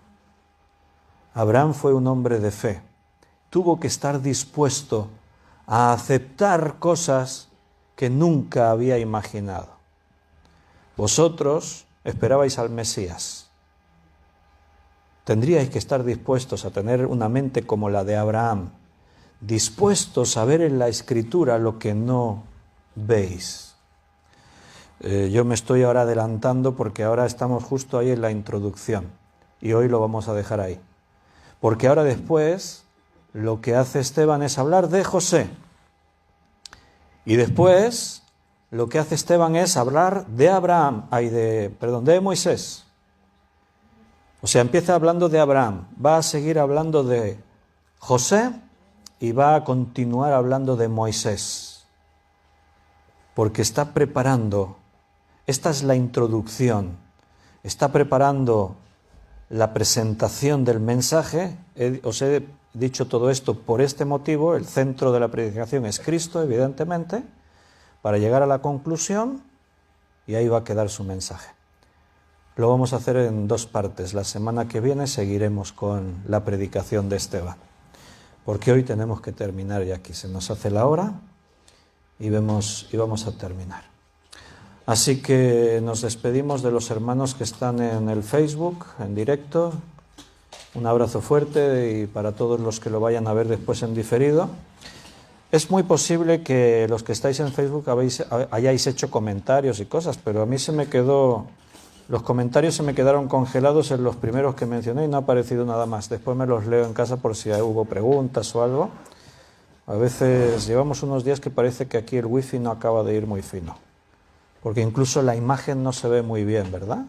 Abraham fue un hombre de fe. Tuvo que estar dispuesto a aceptar cosas que nunca había imaginado. Vosotros esperabais al Mesías. Tendríais que estar dispuestos a tener una mente como la de Abraham, dispuestos a ver en la Escritura lo que no veis. Yo me estoy ahora adelantando porque ahora estamos justo ahí en la introducción y hoy lo vamos a dejar ahí. Porque ahora después lo que hace Esteban es hablar de José. Y después lo que hace Esteban es hablar de de Moisés. O sea, empieza hablando de Abraham, va a seguir hablando de José y va a continuar hablando de Moisés. Porque está preparando, esta es la introducción, está preparando la presentación del mensaje. Os he dicho todo esto por este motivo, el centro de la predicación es Cristo, evidentemente, para llegar a la conclusión, y ahí va a quedar su mensaje. Lo vamos a hacer en 2 partes. La semana que viene seguiremos con la predicación de Esteban, porque hoy tenemos que terminar ya aquí. Se nos hace la hora y vamos a terminar. Así que nos despedimos de los hermanos que están en el Facebook, en directo. Un abrazo fuerte y para todos los que lo vayan a ver después en diferido. Es muy posible que los que estáis en Facebook hayáis hecho comentarios y cosas, pero a mí los comentarios se me quedaron congelados en los primeros que mencioné y no ha aparecido nada más. Después me los leo en casa por si hubo preguntas o algo. A veces llevamos unos días que parece que aquí el wifi no acaba de ir muy fino, porque incluso la imagen no se ve muy bien, ¿verdad?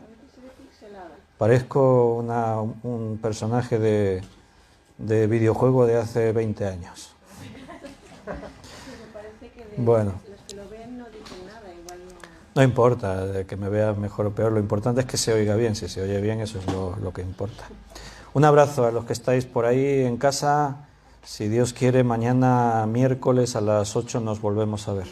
Parezco un personaje de videojuego de hace 20 años. Bueno, los que lo ven no dicen nada, igual no importa que me vea mejor o peor, lo importante es que se oiga bien. Si se oye bien, eso es lo que importa. Un abrazo a los que estáis por ahí en casa. Si Dios quiere, mañana miércoles a las 8 nos volvemos a ver.